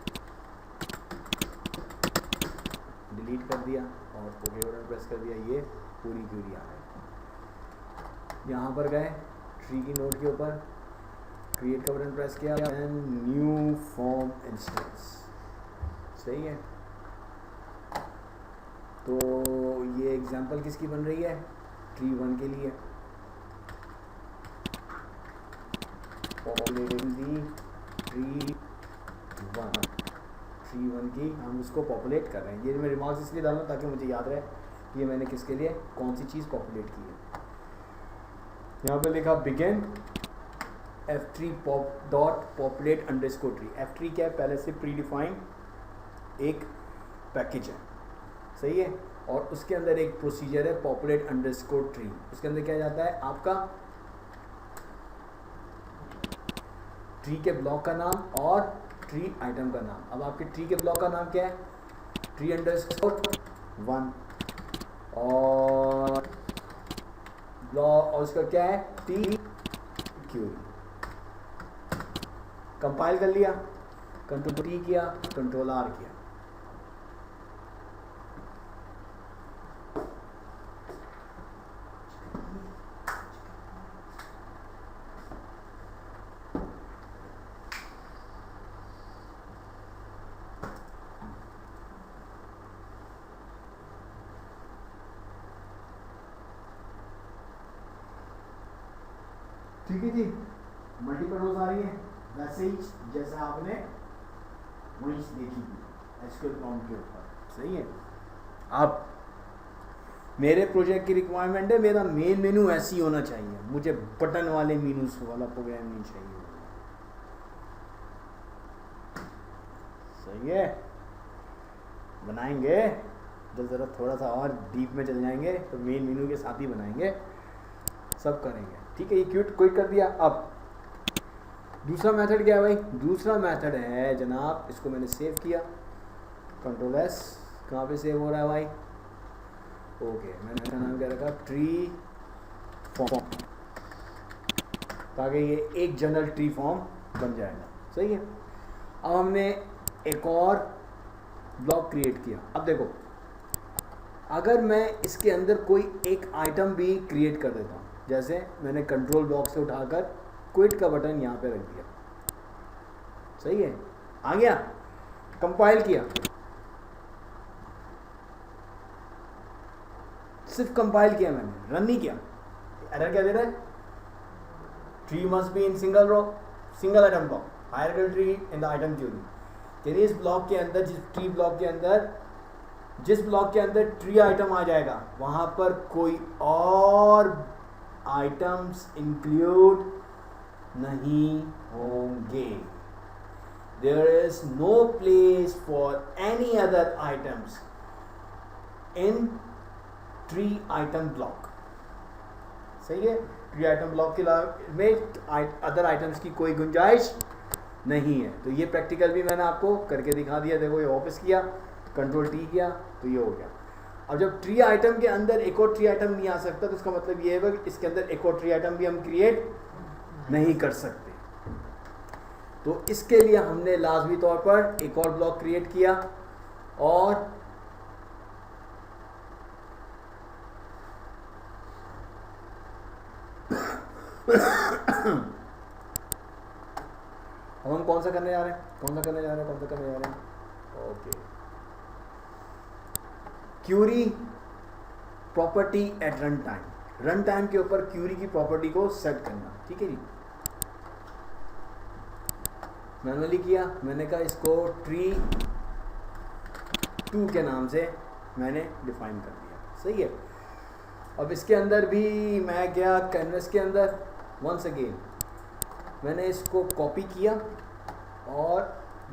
डिलीट कर दिया और ओके बटन प्रेस कर दिया। ये पूरी क्यूरी आ गई। यहाँ पर गए ट्री की नोट के ऊपर, क्रिएट का बटन प्रेस किया एंड न्यू फॉर्म इंस्टेंस। सही है, तो ये एग्जांपल किसकी बन रही है, ट्री 1 के लिए। पॉपुलेटिंग दी ट्री 1 की हम उसको पॉपुलेट कर रहे हैं। ये मैं रिमार्क्स इसलिए डाल रहा हूँ ताकि मुझे याद रहे कि ये मैंने किसके लिए कौन सी चीज़ पॉपुलेट की है। यहाँ पे लिखा begin f3 dot populate underscore tree. f3 क्या है, पहले से प्री डिफाइंड एक पैकेज है, सही है, और उसके अंदर एक प्रोसीजर है पॉपुलेट अंडरस्कोर ट्री। उसके अंदर क्या जाता है, आपका ट्री के ब्लॉक का नाम और ट्री आइटम का नाम। अब आपके ट्री के ब्लॉक का नाम क्या है, ट्री अंडरस्कोर 1, और ब्लॉक और उसका क्या है, टी क्यूरी। कंपाइल कर लिया, कंट्रोल टी किया, कंट्रोल आर किया। ठीक है जी, मल्टीपल रोज आ रही है वैसे ही जैसे आपने वही देखी थी एसक्यूएल प्रॉम्प्ट के ऊपर, सही है। अब मेरे प्रोजेक्ट की रिक्वायरमेंट है, मेरा मेन मेनू ऐसे ही होना चाहिए, मुझे बटन वाले मेनू वाला प्रोग्राम नहीं चाहिए, सही है। बनाएंगे जब ज़रा थोड़ा सा और डीप में चल जाएंगे तो मेन मेनू के साथ ही बनाएंगे, सब करेंगे। ठीक है, ये क्विट कर दिया। अब दूसरा मेथड क्या है भाई, दूसरा मेथड है जनाब, इसको मैंने सेव किया, कंट्रोल एस। कहाँ पे सेव हो रहा है भाई, ओके, मैंने इसका नाम क्या रखा, ट्री फॉर्म, ताकि ये एक जनरल ट्री फॉर्म बन जाएगा, सही है। अब हमने एक और ब्लॉक क्रिएट किया। अब देखो, अगर मैं इसके अंदर कोई एक आइटम भी क्रिएट कर देता हूँ, जैसे मैंने कंट्रोल ब्लॉक से उठाकर क्विट का बटन यहाँ पे रख दिया, सही है, आ गया, कंपाइल किया, सिर्फ कंपाइल किया मैंने, रन नहीं किया। एरर क्या दे रहा है, tree must be in single row, single item block, hierarchical tree in the item query. यानी इस ब्लॉक के अंदर, जिस ट्री ब्लॉक के अंदर, जिस ब्लॉक के अंदर ट्री आइटम आ जाएगा वहां पर कोई और आइटम्स इंक्लूड नहीं होंगे। There is no place for any other items in tree item block, सही है। ट्री आइटम ब्लॉक के में अदर आइटम्स की कोई गुंजाइश नहीं है। तो ये प्रैक्टिकल भी मैंने आपको करके दिखा दिया। देखो, ये वापस किया, कंट्रोल टी किया, तो ये हो गया। अब जब ट्री आइटम के अंदर एक और ट्री आइटम नहीं आ सकता, तो इसका मतलब ये है कि इसके अंदर एक और ट्री आइटम भी हम क्रिएट नहीं कर सकते। तो इसके लिए हमने लाजमी तौर पर एक और ब्लॉक क्रिएट किया, और अब हम कौन सा करने जा रहे हैं, okay, query property at run time. Run time के ऊपर क्यूरी की प्रॉपर्टी को सेट करना, ठीक है जी। मैनुअली किया, मैंने कहा इसको ट्री 2 के नाम से मैंने डिफाइन कर दिया, सही है। अब इसके अंदर भी मैं गया कैनवस के अंदर, वंस अगेन मैंने इसको कॉपी किया और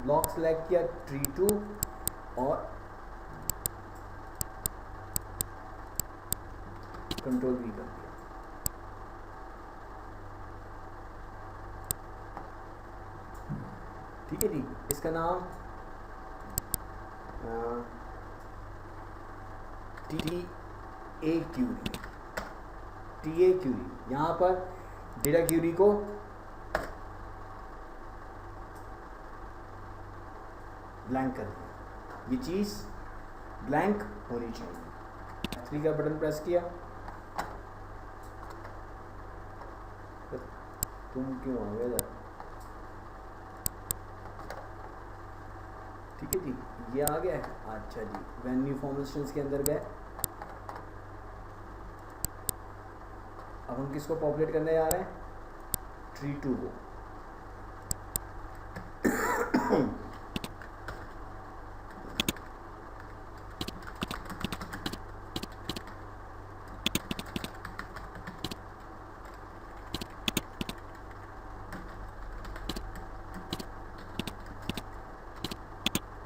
ब्लॉक सेलेक्ट किया ट्री 2, और कंट्रोल V कर दिया। ठीक है जी, इसका नाम TA क्यूरी। यहाँ पर डेटा क्यूरी को ब्लैंक कर दिया, ये चीज़ ब्लैंक होनी चाहिए। F3 का बटन प्रेस किया, तुम क्यों आ गए इधर? ठीक है जी, ये आ गया है। अच्छा जी, वेन्यू फॉर्मेशंस के अंदर गए। अब हम किसको पॉपुलेट करने जा रहे हैं? tree2 को।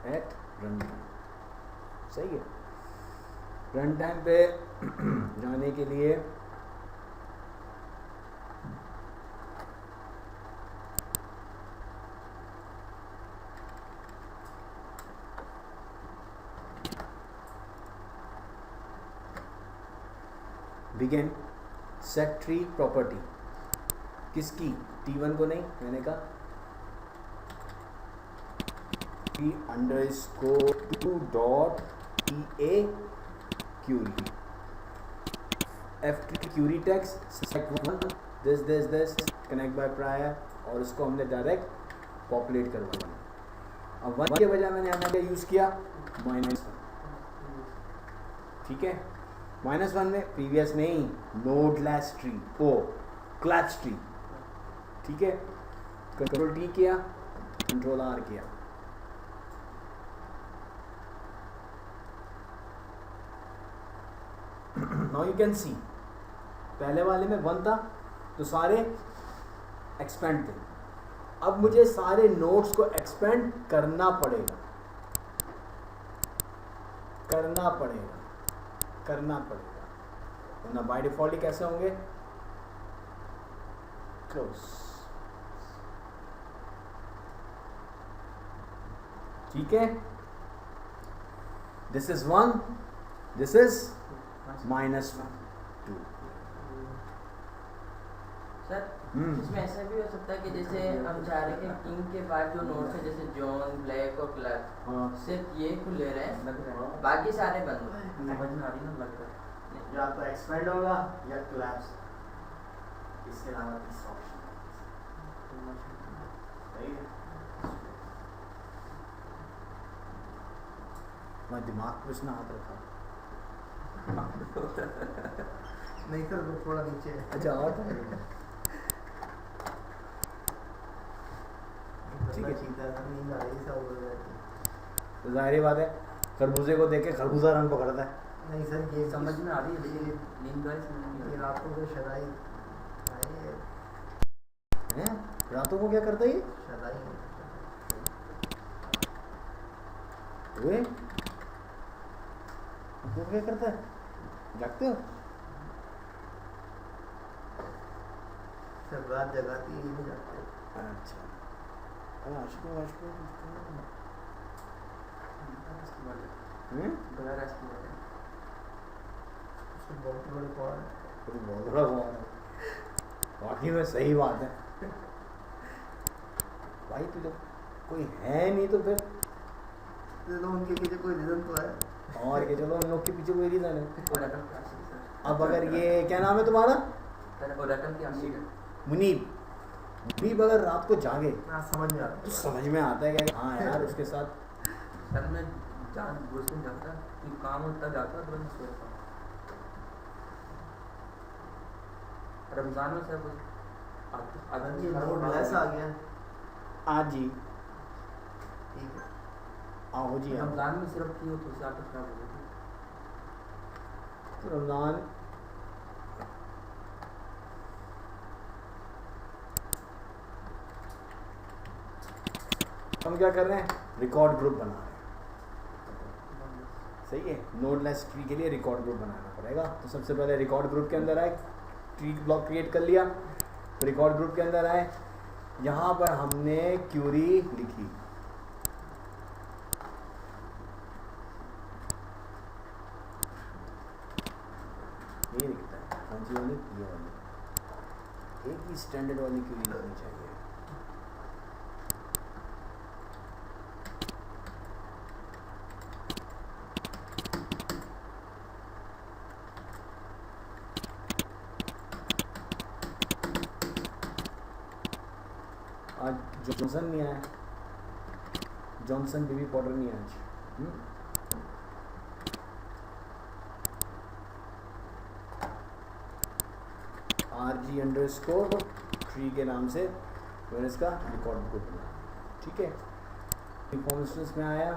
एट रन टाइम, सही है। रन टाइम पे जाने के लिए बिगिन सेट ट्री प्रॉपर्टी किसकी? T1 को नहीं, मैंने कहा T_2.TA query F3 query text sec1 this connect by prior, और उसको हमने डायरेक्ट पॉपुलेट करवाया। अब 1 के बजाय मैंने यहाँ पे यूज़ किया -1। ठीक है, -1 में प्रीवियस नहीं, नोडलेस ट्री, ओ क्लच ट्री। ठीक है, कंट्रोल T किया, कंट्रोल R किया, नाउ यू कैन सी पहले वाले में 1 था तो सारे एक्सपेंड थे। अब मुझे सारे नोड्स को एक्सपेंड करना पड़ेगा, वरना बाय डिफॉल्ट ही कैसे होंगे? क्लोज। ठीक है, this is 1, this is -2। Sir इसमें ऐसा भी हो सकता है कि जैसे हम चाह रहे हैं कि किंग के बाद जो नोड्स है जैसे जॉन, ब्लैक और क्लच, सिर्फ ये खुले रहे, बाकी सारे बंद हो। समझ में आ रही ना, लग रहा है या तो एक्सपेंड होगा या कोलैप्स, इसके अलावा तीसरा ऑप्शन सही है। मैं दिमाग पे उसने हाथ रखा। नहीं सर, वो थोड़ा नीचे है। अच्छा, और ठीक है, ठीक है, नींद आ रही सब हो जाती है। तो जाहिर बात है, खरबूजे को देख के खरबूजा रंग पकड़ता है। नहीं सर, ये समझ में आ रही है, लेकिन नींद का समझ नहीं आ ये रही। रातों को शराई हैं? रातों को क्या करता है ये? शराई वे वो क्या करता है? जागते हो? सब रात जगाती है, ये नहीं जागते। अच्छा, अरे आशिकों बड़ा रेस्ट में है। उसको बहुत बड़े पहाड़ है। बहुत बड़ा बात है, वाकई में सही बात है भाई। तो जब कोई है नहीं तो फिर तो उनके पीछे कोई रीजन तो है। और के चलो, उन लोग के पीछे कोई रीजन है। Oracle classes sir. अब अगर ये क्या नाम है तुम्हारा? सर ओरेकल की अमीर है। मुनीब अगर रात को जागे हाँ, समझ में आता तो है। समझ में आता है कि हाँ यार उसके साथ सर मैं जान बुझ के जाता कि काम होता जाता तो मैं सोता। रमजान में सर कुछ अगर ये नोट लेस आ गया, आज जी ठीक है। आओ जी आओ। रमजान में सिर्फ की हो तो उससे आदत खराब हो जाती। तो रमजान हम क्या कर रहे हैं? रिकॉर्ड ग्रुप बना रहे हैं। सही है। नोडलेस ट्री के लिए रिकॉर्ड ग्रुप बनाना पड़ेगा। तो सबसे पहले रिकॉर्ड ग्रुप के अंदर आए, ट्री ब्लॉक क्रिएट कर लिया, रिकॉर्ड ग्रुप के अंदर आए, यहाँ पर हमने क्यूरी लिखी, ये लिखता है कौन सी वाली, ये वाली, एक ही स्टैंडर्ड वाली क्यूरी लिखनी चाहिए। आज जॉनसन नहीं आया, जॉनसन बेबी पाउडर नहीं आया आज। RG_tree के नाम से मैंने इसका रिकॉर्ड बुक बनाया, ठीक है। इन्फॉर्मेशंस में आया,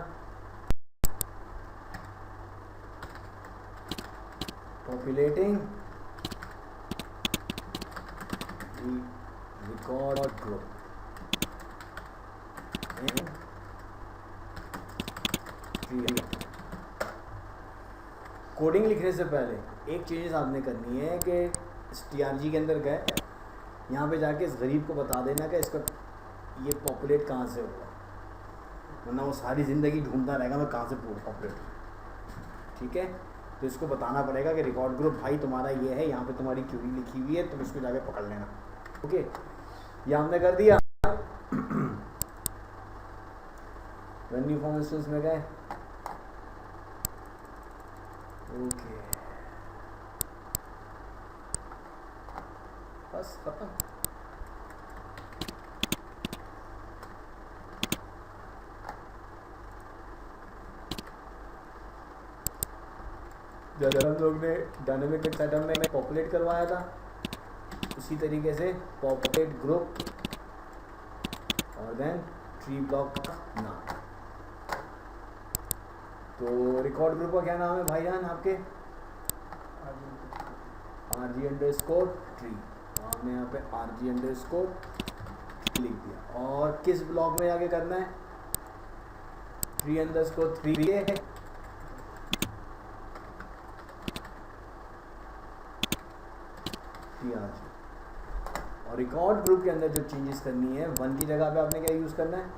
पॉपुलेटिंग रिकॉर्ड ग्रुप, कोडिंग लिखने से पहले एक चीज़ आपने करनी है कि TRG के अंदर गए, यहाँ पे जाके इस गरीब को बता देना कि इसका ये पॉपुलेट कहाँ से होगा, वरना वो सारी ज़िंदगी ढूंढता रहेगा मैं कहाँ से पॉपुलेट, ठीक है। तो इसको बताना पड़ेगा कि रिकॉर्ड ग्रुप भाई तुम्हारा ये है, यहाँ पे तुम्हारी क्यूरी लिखी हुई है, तुम इसको जाके पकड़ लेना, ओके। ये हमने कर दिया। वेन्यू फॉर्मेशंस में गए, ओके, बस खत्म। जब हम लोग ने डायनेमिक सेटअप में पॉपुलेट करवाया था, उसी तरीके से पॉपुलेट ग्रुप और देन ट्री ब्लॉक का नाम। तो रिकॉर्ड ग्रुप का क्या नाम है भाईजान आपके? RG_tree, हमने यहाँ पे RG_tree लिख दिया। और किस ब्लॉक में जाके करना है? tree_3 है, और रिकॉर्ड ग्रुप के अंदर जो चेंजेस करनी है, 1 की जगह पे आपने क्या यूज करना है?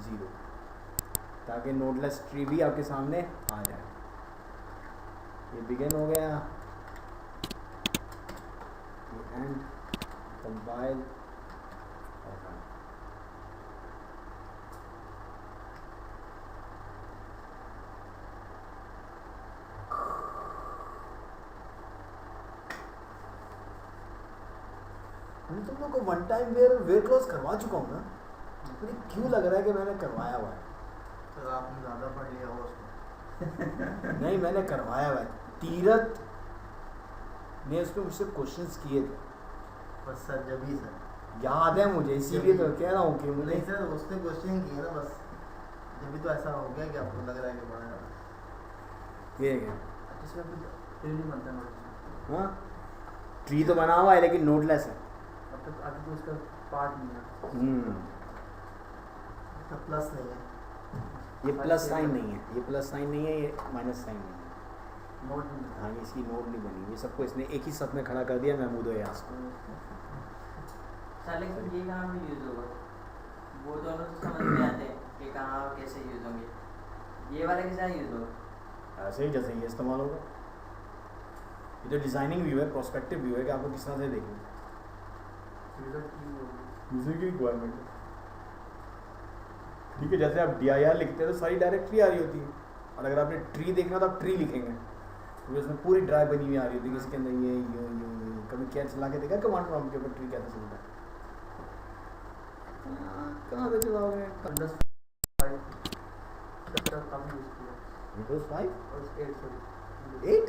0, ताकि नोडलेस ट्री भी आपके सामने आ जाए। ये बिगिन हो गया, ये एंड, कंपाइल और रन। मैं तुम लोग को वन टाइम वेट लॉस करवा चुका हूँ ना, मुझे क्यों लग रहा है कि मैंने करवाया हुआ है? तो आपने ज़्यादा पढ़ लिया होगा उसको। नहीं, मैंने करवाया हुआ है। तीरथ ने उस पर मुझसे क्वेश्चंस किए थे, बस सर जब ही सर याद है मुझे, इसीलिए तो कह रहा हूँ कि मुझे। नहीं सर, उसने क्वेश्चन किए ना, बस जब भी तो ऐसा हो गया कि आपको लग रहा है कि पढ़ा है। ये क्या? इसमें कुछ ट्री नहीं बनता है, हाँ, ट्री तो बना हुआ है लेकिन नोडलेस है। अब तक अभी तो उसका पार्ट नहीं है। तो प्लस नहीं है, ये प्लस साइन नहीं है, ये प्लस साइन नहीं है, ये माइनस साइन नहीं है। नोट नहीं है। हाँ, इसकी नोड नहीं बनी, ये सबको इसने एक ही सफ में खड़ा कर दिया महमूद यास को। साले को ये कहाँ पे यूज होगा? वो दोनों तो समझ में आते हैं कि कहाँ और कैसे यूज होंगे, ये वाला किस यूज होगा? ऐसे ही जैसे ये इस्तेमाल होगा। ये तो डिजाइनिंग व्यू है, प्रोस्पेक्टिव व्यू है कि आपको किस तरह से देखेंगे, यूजर की रिक्वायरमेंट है, ठीक है। जैसे आप DIR लिखते हैं तो सारी डायरेक्टरी आ रही होती है, और अगर आपने ट्री देखना तो आप ट्री लिखेंगे तो उसमें पूरी ड्राइव बनी हुई आ रही होती है, इसके अंदर ये यूँ। कभी क्या चला के देखा कमांड प्रॉम्प्ट के ऊपर ट्री कैसे चलता है? कहाँ से चलाओगे? Windows 5 का काफी यूज किया। Windows 5? और 8 सॉरी 8?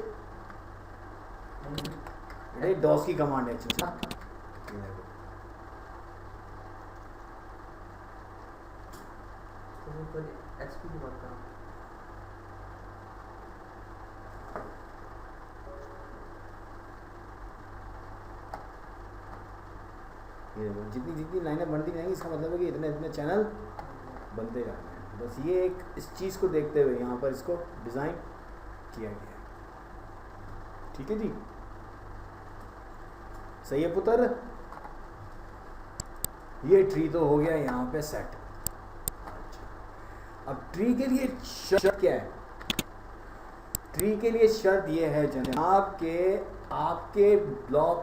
अरे डॉस की कमांड है एक्चुअली। तो वो पर XP की बात कर रहा हूँ। ये जितनी जितनी लाइनें बनती जाएंगी इसका मतलब है कि इतने इतने चैनल बनते जा रहे हैं। बस ये एक इस चीज़ को देखते हुए यहाँ पर इसको डिज़ाइन किया गया है। ठीक है जी, सही है पुत्र। ये ट्री तो हो गया यहाँ पे सेट। अच्छा, अब ट्री के लिए शर्त क्या है? ट्री के लिए शर्त ये है जनाब के आपके ब्लॉक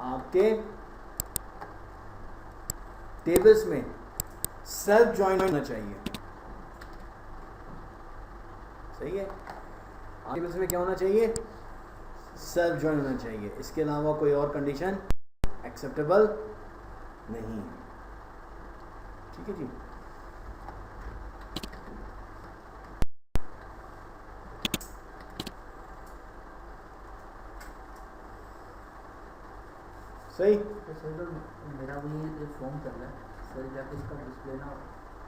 आपके टेबल्स में सेल्फ ज्वाइन होना चाहिए। सही है, टेबल्स में क्या होना चाहिए? सेल्फ ज्वाइन होना चाहिए। इसके अलावा कोई और कंडीशन एक्सेप्टेबल नहीं है। ठीक है जी, सही। तो सर तो मेरा वही जो फॉर्म चल रहा है सर, जाके इसका डिस्प्ले ना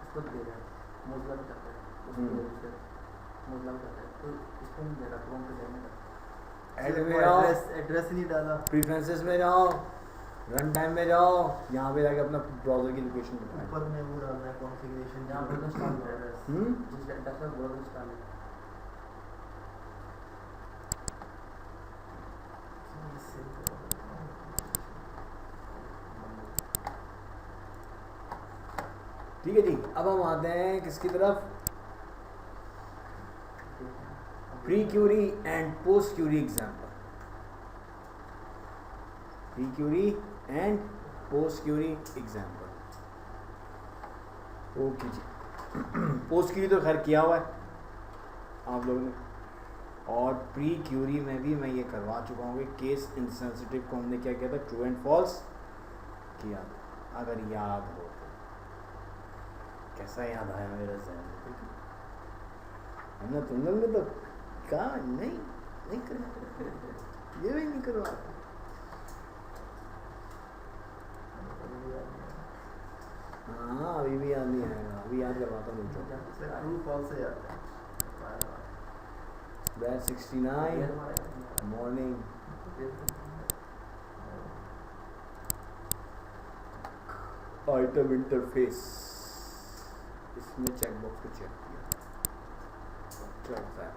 उसको दे रहा है, मोजला भी करता है उसको, मोजला भी करता है, तो इसको नहीं दे रहा फॉर्म पे देने का। ऐड में जाओ, एड्रेस ही नहीं डाला। प्रेफरेंसेस में जाओ, रन टाइम में जाओ, यहाँ पे जाके अपना ब्राउज़र की लोकेशन बताएं। ऊपर में वो डालना है कॉन्फ़िगरेशन, यहाँ पर तो इंस्टॉल हो रहा है, जिस डेटा का वो इंस्टॉल है। ठीक है जी, अब हम आते हैं किसकी तरफ? Pre query and post query example. Pre query and post query example. Okay जी, पोस्ट क्यूरी तो खैर किया हुआ है आप लोगों ने, और प्री क्यूरी में भी मैं ये करवा चुका हूँ कि केस इनसेंसिटिव को हमने क्या किया था? ट्रू एंड फॉल्स किया था, अगर याद हो तो। कैसा याद आया मेरा जहन में? तुम लोग ने तो कहा नहीं कर, ये भी नहीं करवा। हाँ, अभी भी याद नहीं आएगा, अभी याद करवाता हूँ। ट्रू फॉल्स से याद है। Batch 69 morning. आइटम इंटरफेस, इसमें चेकबॉक्स को चेक किया, ट्रैक है।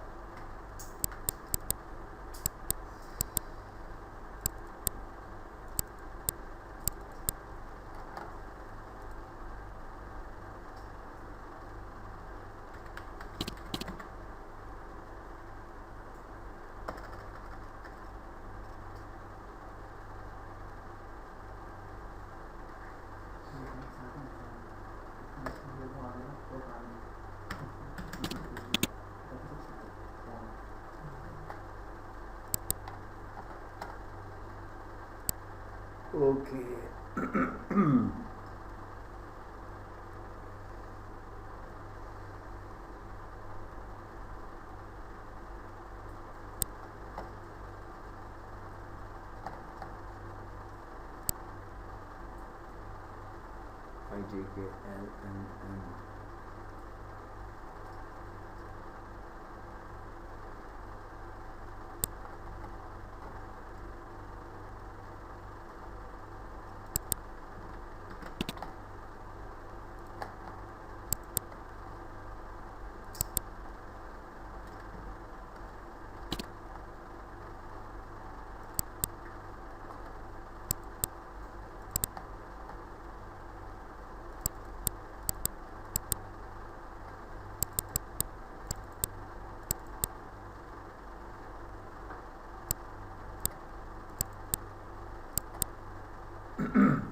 ओके IJKLMM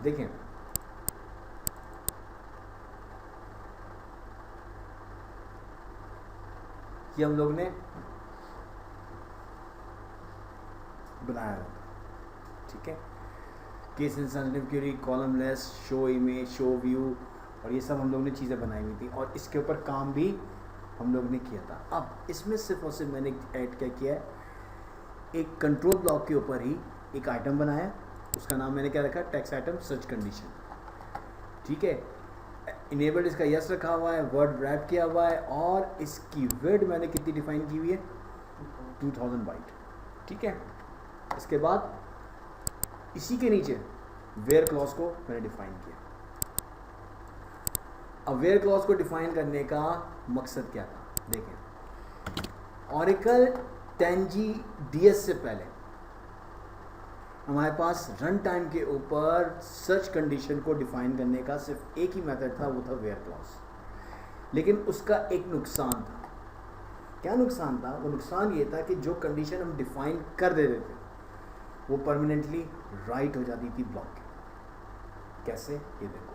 देखें, ये हम लोग ने बनाया होगा। ठीक है, case insensitive query, column less, show image, show view, और ये सब हम लोग ने चीज़ें बनाई हुई थी, और इसके ऊपर काम भी हम लोग ने किया था। अब इसमें सिर्फ और सिर्फ मैंने ऐड क्या किया है, एक कंट्रोल ब्लॉक के ऊपर ही एक आइटम बनाया, उसका नाम मैंने क्या रखा? Text item search condition. ठीक है, इनेबल्ड इसका यस रखा हुआ है, वर्ड रैप किया हुआ है, और इसकी विड्थ मैंने कितनी डिफाइन की हुई है? 2000 बाइट। ठीक है, इसके बाद इसी के नीचे वेयर क्लॉज को मैंने डिफाइन किया। अब वेयर क्लॉज को डिफाइन करने का मकसद क्या था, देखें ऑरेकल 10G DS से पहले हमारे पास रन टाइम के ऊपर सर्च कंडीशन को डिफाइन करने का सिर्फ एक ही मेथड था, वो था वेयर क्लॉज। लेकिन उसका एक नुकसान था। क्या नुकसान था? वो नुकसान ये था कि जो कंडीशन हम डिफाइन कर देते थे वो परमानेंटली राइट हो जाती थी ब्लॉक के। कैसे, ये देखो,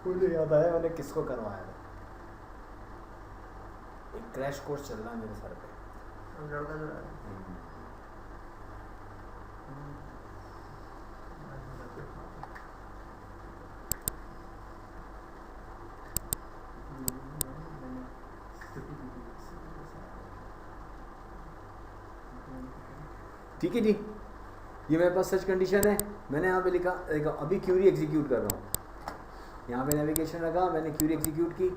मुझे याद आया मैंने किसको करवाया था। एक क्रैश कोर्स चल रहा है मेरे सर पे। ठीक है जी, ये मेरे पास सर्च कंडीशन है। मैंने यहाँ पे लिखा, देखो अभी क्यूरी एग्जीक्यूट कर रहा हूँ, यहाँ पे नेविगेशन रखा, मैंने क्यूरी एग्जीक्यूट की,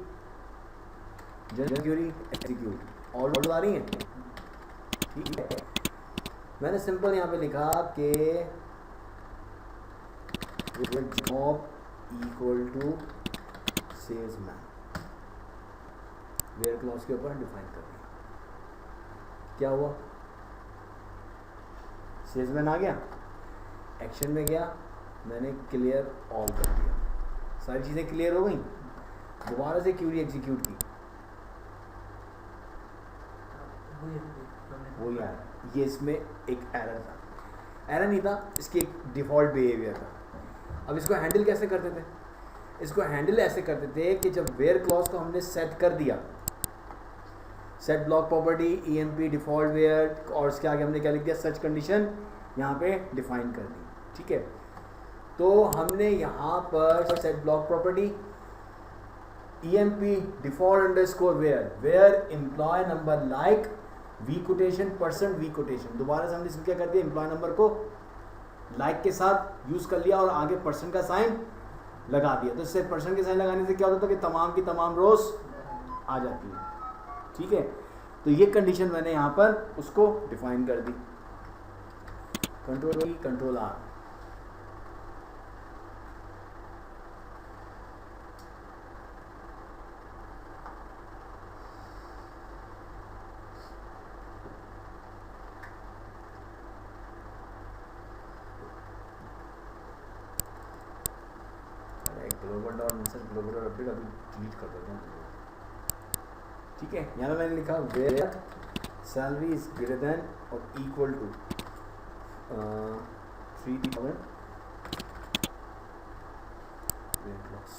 जनरल क्यूरी एग्जीक्यूट, ऑल आ रही है। ठीक है, मैंने सिंपल यहाँ पे लिखा कि job equal to salesman, where clause के ऊपर डिफाइन कर दिया। क्या हुआ? सेल्समैन आ गया, एक्शन में गया, मैंने क्लियर ऑल कर दिया, सारी चीज़ें क्लियर हो गई। दोबारा से क्यूरी एग्जीक्यूट की, वो यार ये इसमें एक एरर था, एरर नहीं था, इसकी एक डिफ़ॉल्ट बिहेवियर था। अब इसको हैंडल कैसे करते थे? इसको हैंडल ऐसे करते थे कि जब वेयर क्लॉज को हमने सेट कर दिया, set block property EMP default where, और उसके आगे हमने क्या लिख दिया, सर्च कंडीशन यहाँ पे डिफाइन कर दी। ठीक है, तो हमने यहाँ पर set block property EMP default underscore where, where employee number like V quotation percent V quotation, दोबारा से हमने इसमें क्या कर दिया, एम्प्लॉय नंबर को लाइक के साथ यूज़ कर लिया और आगे परसेंट का साइन लगा दिया। तो इससे परसेंट के साइन लगाने से क्या होता था कि तमाम की तमाम रोज आ जाती है। ठीक है, तो ये कंडीशन मैंने यहाँ पर उसको डिफाइन कर दी, control E control R। Global dot insert global dot update अभी डिलीट कर देता हूँ। ठीक है, यहाँ पे मैंने लिखा where salary is greater than और इक्वल टू 3,000 वेट लॉस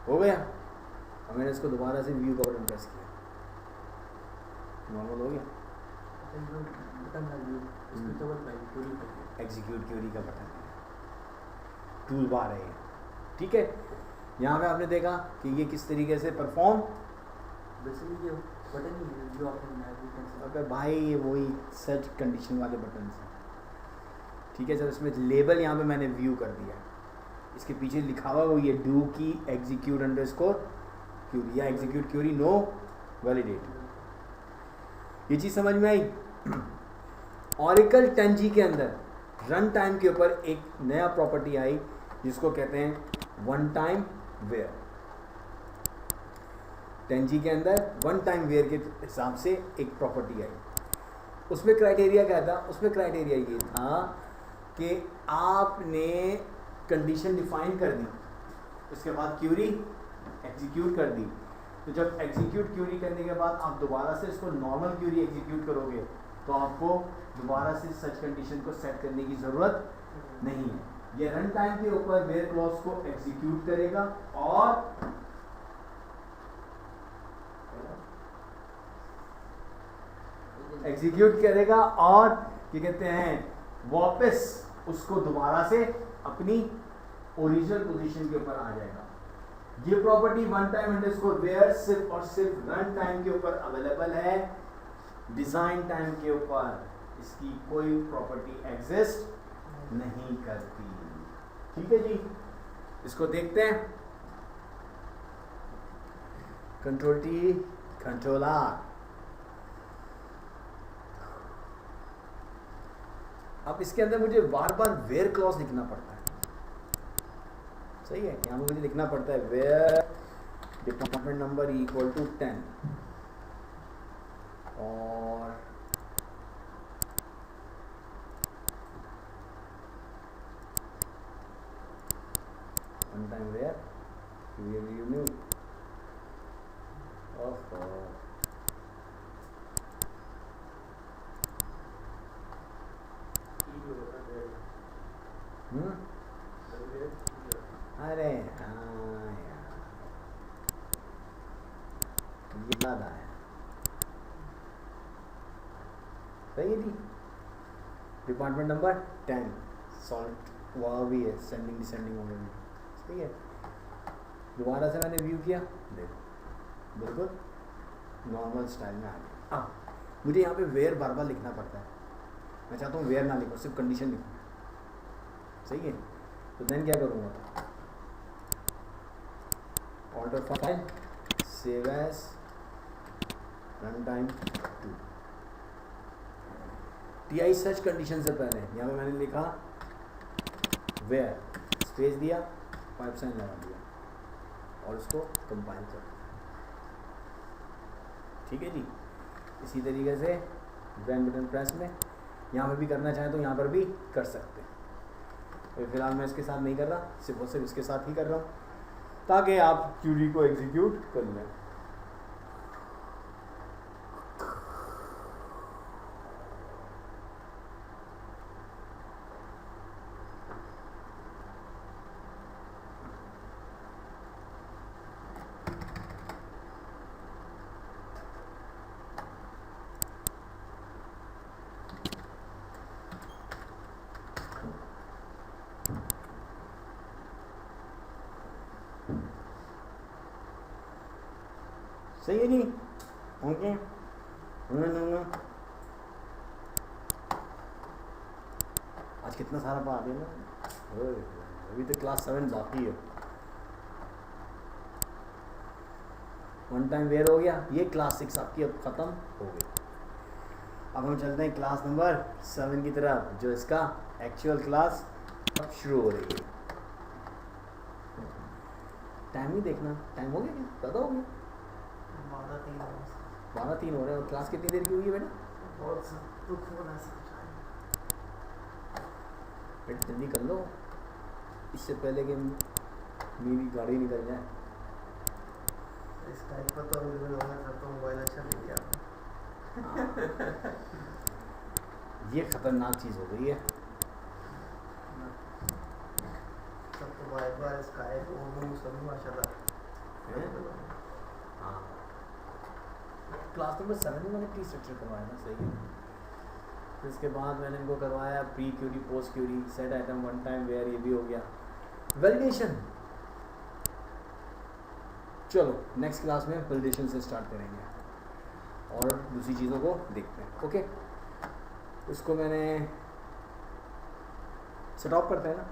हो गया। अब मैंने इसको दोबारा से व्यू का बटन प्रेस किया, नॉर्मल हो गया, एग्जीक्यूट क्यूरी का बटन, टूल बार है। ठीक है, यहाँ पे आपने देखा कि ये किस तरीके से परफॉर्म, अगर भाई ये वही सर्च कंडीशन वाले बटन से। ठीक है सर, इसमें लेबल यहाँ पे मैंने व्यू कर दिया, इसके पीछे लिखा हुआ वो ये डू की एग्जीक्यूट अंडरस्कोर क्यूरी या एग्जीक्यूट क्यूरी नो वैलिडेट। ये चीज़ समझ में आई? ऑरेकल 10G के अंदर रन टाइम के ऊपर एक नया प्रॉपर्टी आई जिसको कहते हैं वन टाइम वेयर। 10G के अंदर वन टाइम वेयर के हिसाब से एक प्रॉपर्टी आई। उसमें क्राइटेरिया क्या था? उसमें क्राइटेरिया ये था कि आपने कंडीशन डिफाइन कर दी, उसके बाद क्यूरी एग्जीक्यूट कर दी। तो जब एग्जीक्यूट क्यूरी करने के बाद आप दोबारा से इसको नॉर्मल क्यूरी एग्जीक्यूट करोगे तो आपको दोबारा से सर्च कंडीशन को सेट करने की ज़रूरत नहीं है। ये रन टाइम के ऊपर वेयर क्लॉज को एग्जीक्यूट करेगा और क्या कहते हैं, वापस उसको दोबारा से अपनी ओरिजिनल पोजीशन के ऊपर आ जाएगा। ये property one time underscore where सिर्फ और सिर्फ रन टाइम के ऊपर अवेलेबल है, डिजाइन टाइम के ऊपर इसकी कोई प्रॉपर्टी एग्जिस्ट नहीं करती। ठीक है जी, इसको देखते हैं। Control T control R। अब इसके अंदर मुझे बार बार वेयर क्लॉज लिखना पड़ता है, सही है। यहाँ पे मुझे लिखना पड़ता है where department number equal to 10 और one time where you new अरे हाँ यार, ये याद आया, सही है जी। डिपार्टमेंट नंबर 10 सॉल्ट वहाँ भी है, सेंडिंग डिसेंडिंग होने में, सही है। दोबारा से मैंने व्यू किया, देखो बिल्कुल नॉर्मल स्टाइल में आ गया। मुझे यहाँ पे वेयर बार बार लिखना पड़ता है, मैं चाहता हूँ वेयर ना लिखूँ, सिर्फ कंडीशन लिखूँ, सही है। तो देन क्या करूँगा, alter file, save as, run time 2, T search condition से पहले यहाँ पे मैंने लिखा वेयर, स्पेस दिया, पाइप साइन लगा दिया और उसको कंपाइल कर दिया, ठीक है जी। इसी तरीके से रन बटन प्रेस में यहाँ पर भी करना चाहें तो यहाँ पर भी कर सकते हैं। तो फिलहाल मैं इसके साथ नहीं कर रहा, सिर्फ और सिर्फ इसके साथ ही कर रहा हूँ ताकि आप क्यूरी को एग्जीक्यूट कर लें। सही है जी, ओके। आज कितना सारा पढ़ा दिया ना, अभी तो क्लास 7 बाकी है। वन टाइम वेयर हो गया, ये क्लास 6 आपकी अब ख़त्म हो गई। अब हम चलते हैं क्लास नंबर 7 की तरफ, जो इसका एक्चुअल क्लास अब शुरू हो रही है। टाइम ही देखना, टाइम हो गया क्या, ज़्यादा हो गया, 12:03 हो रहा है। और क्लास कितनी देर की हुई है बेटा? बेटा जल्दी कर लो, इससे पहले कि मेरी गाड़ी निकल जाए। इस टाइम पर तो अवेलेबल होगा सर, तो मोबाइल अच्छा नहीं किया। ये खतरनाक चीज़ हो गई है। सब तो वाईफाई, स्काइप, ओमो सभी माशाल्लाह। हाँ, क्लास नंबर 7 में मैंने प्री स्ट्रक्चर करवाया था, सही है। फिर इसके बाद मैंने इनको करवाया pre query, post query, set item, one time where, ये भी हो गया। वैलिडेशन, चलो नेक्स्ट क्लास में वैलिडेशन से स्टार्ट करेंगे और दूसरी चीज़ों को देखते हैं, ओके। इसको मैंने सेट ऑफ करते हैं ना।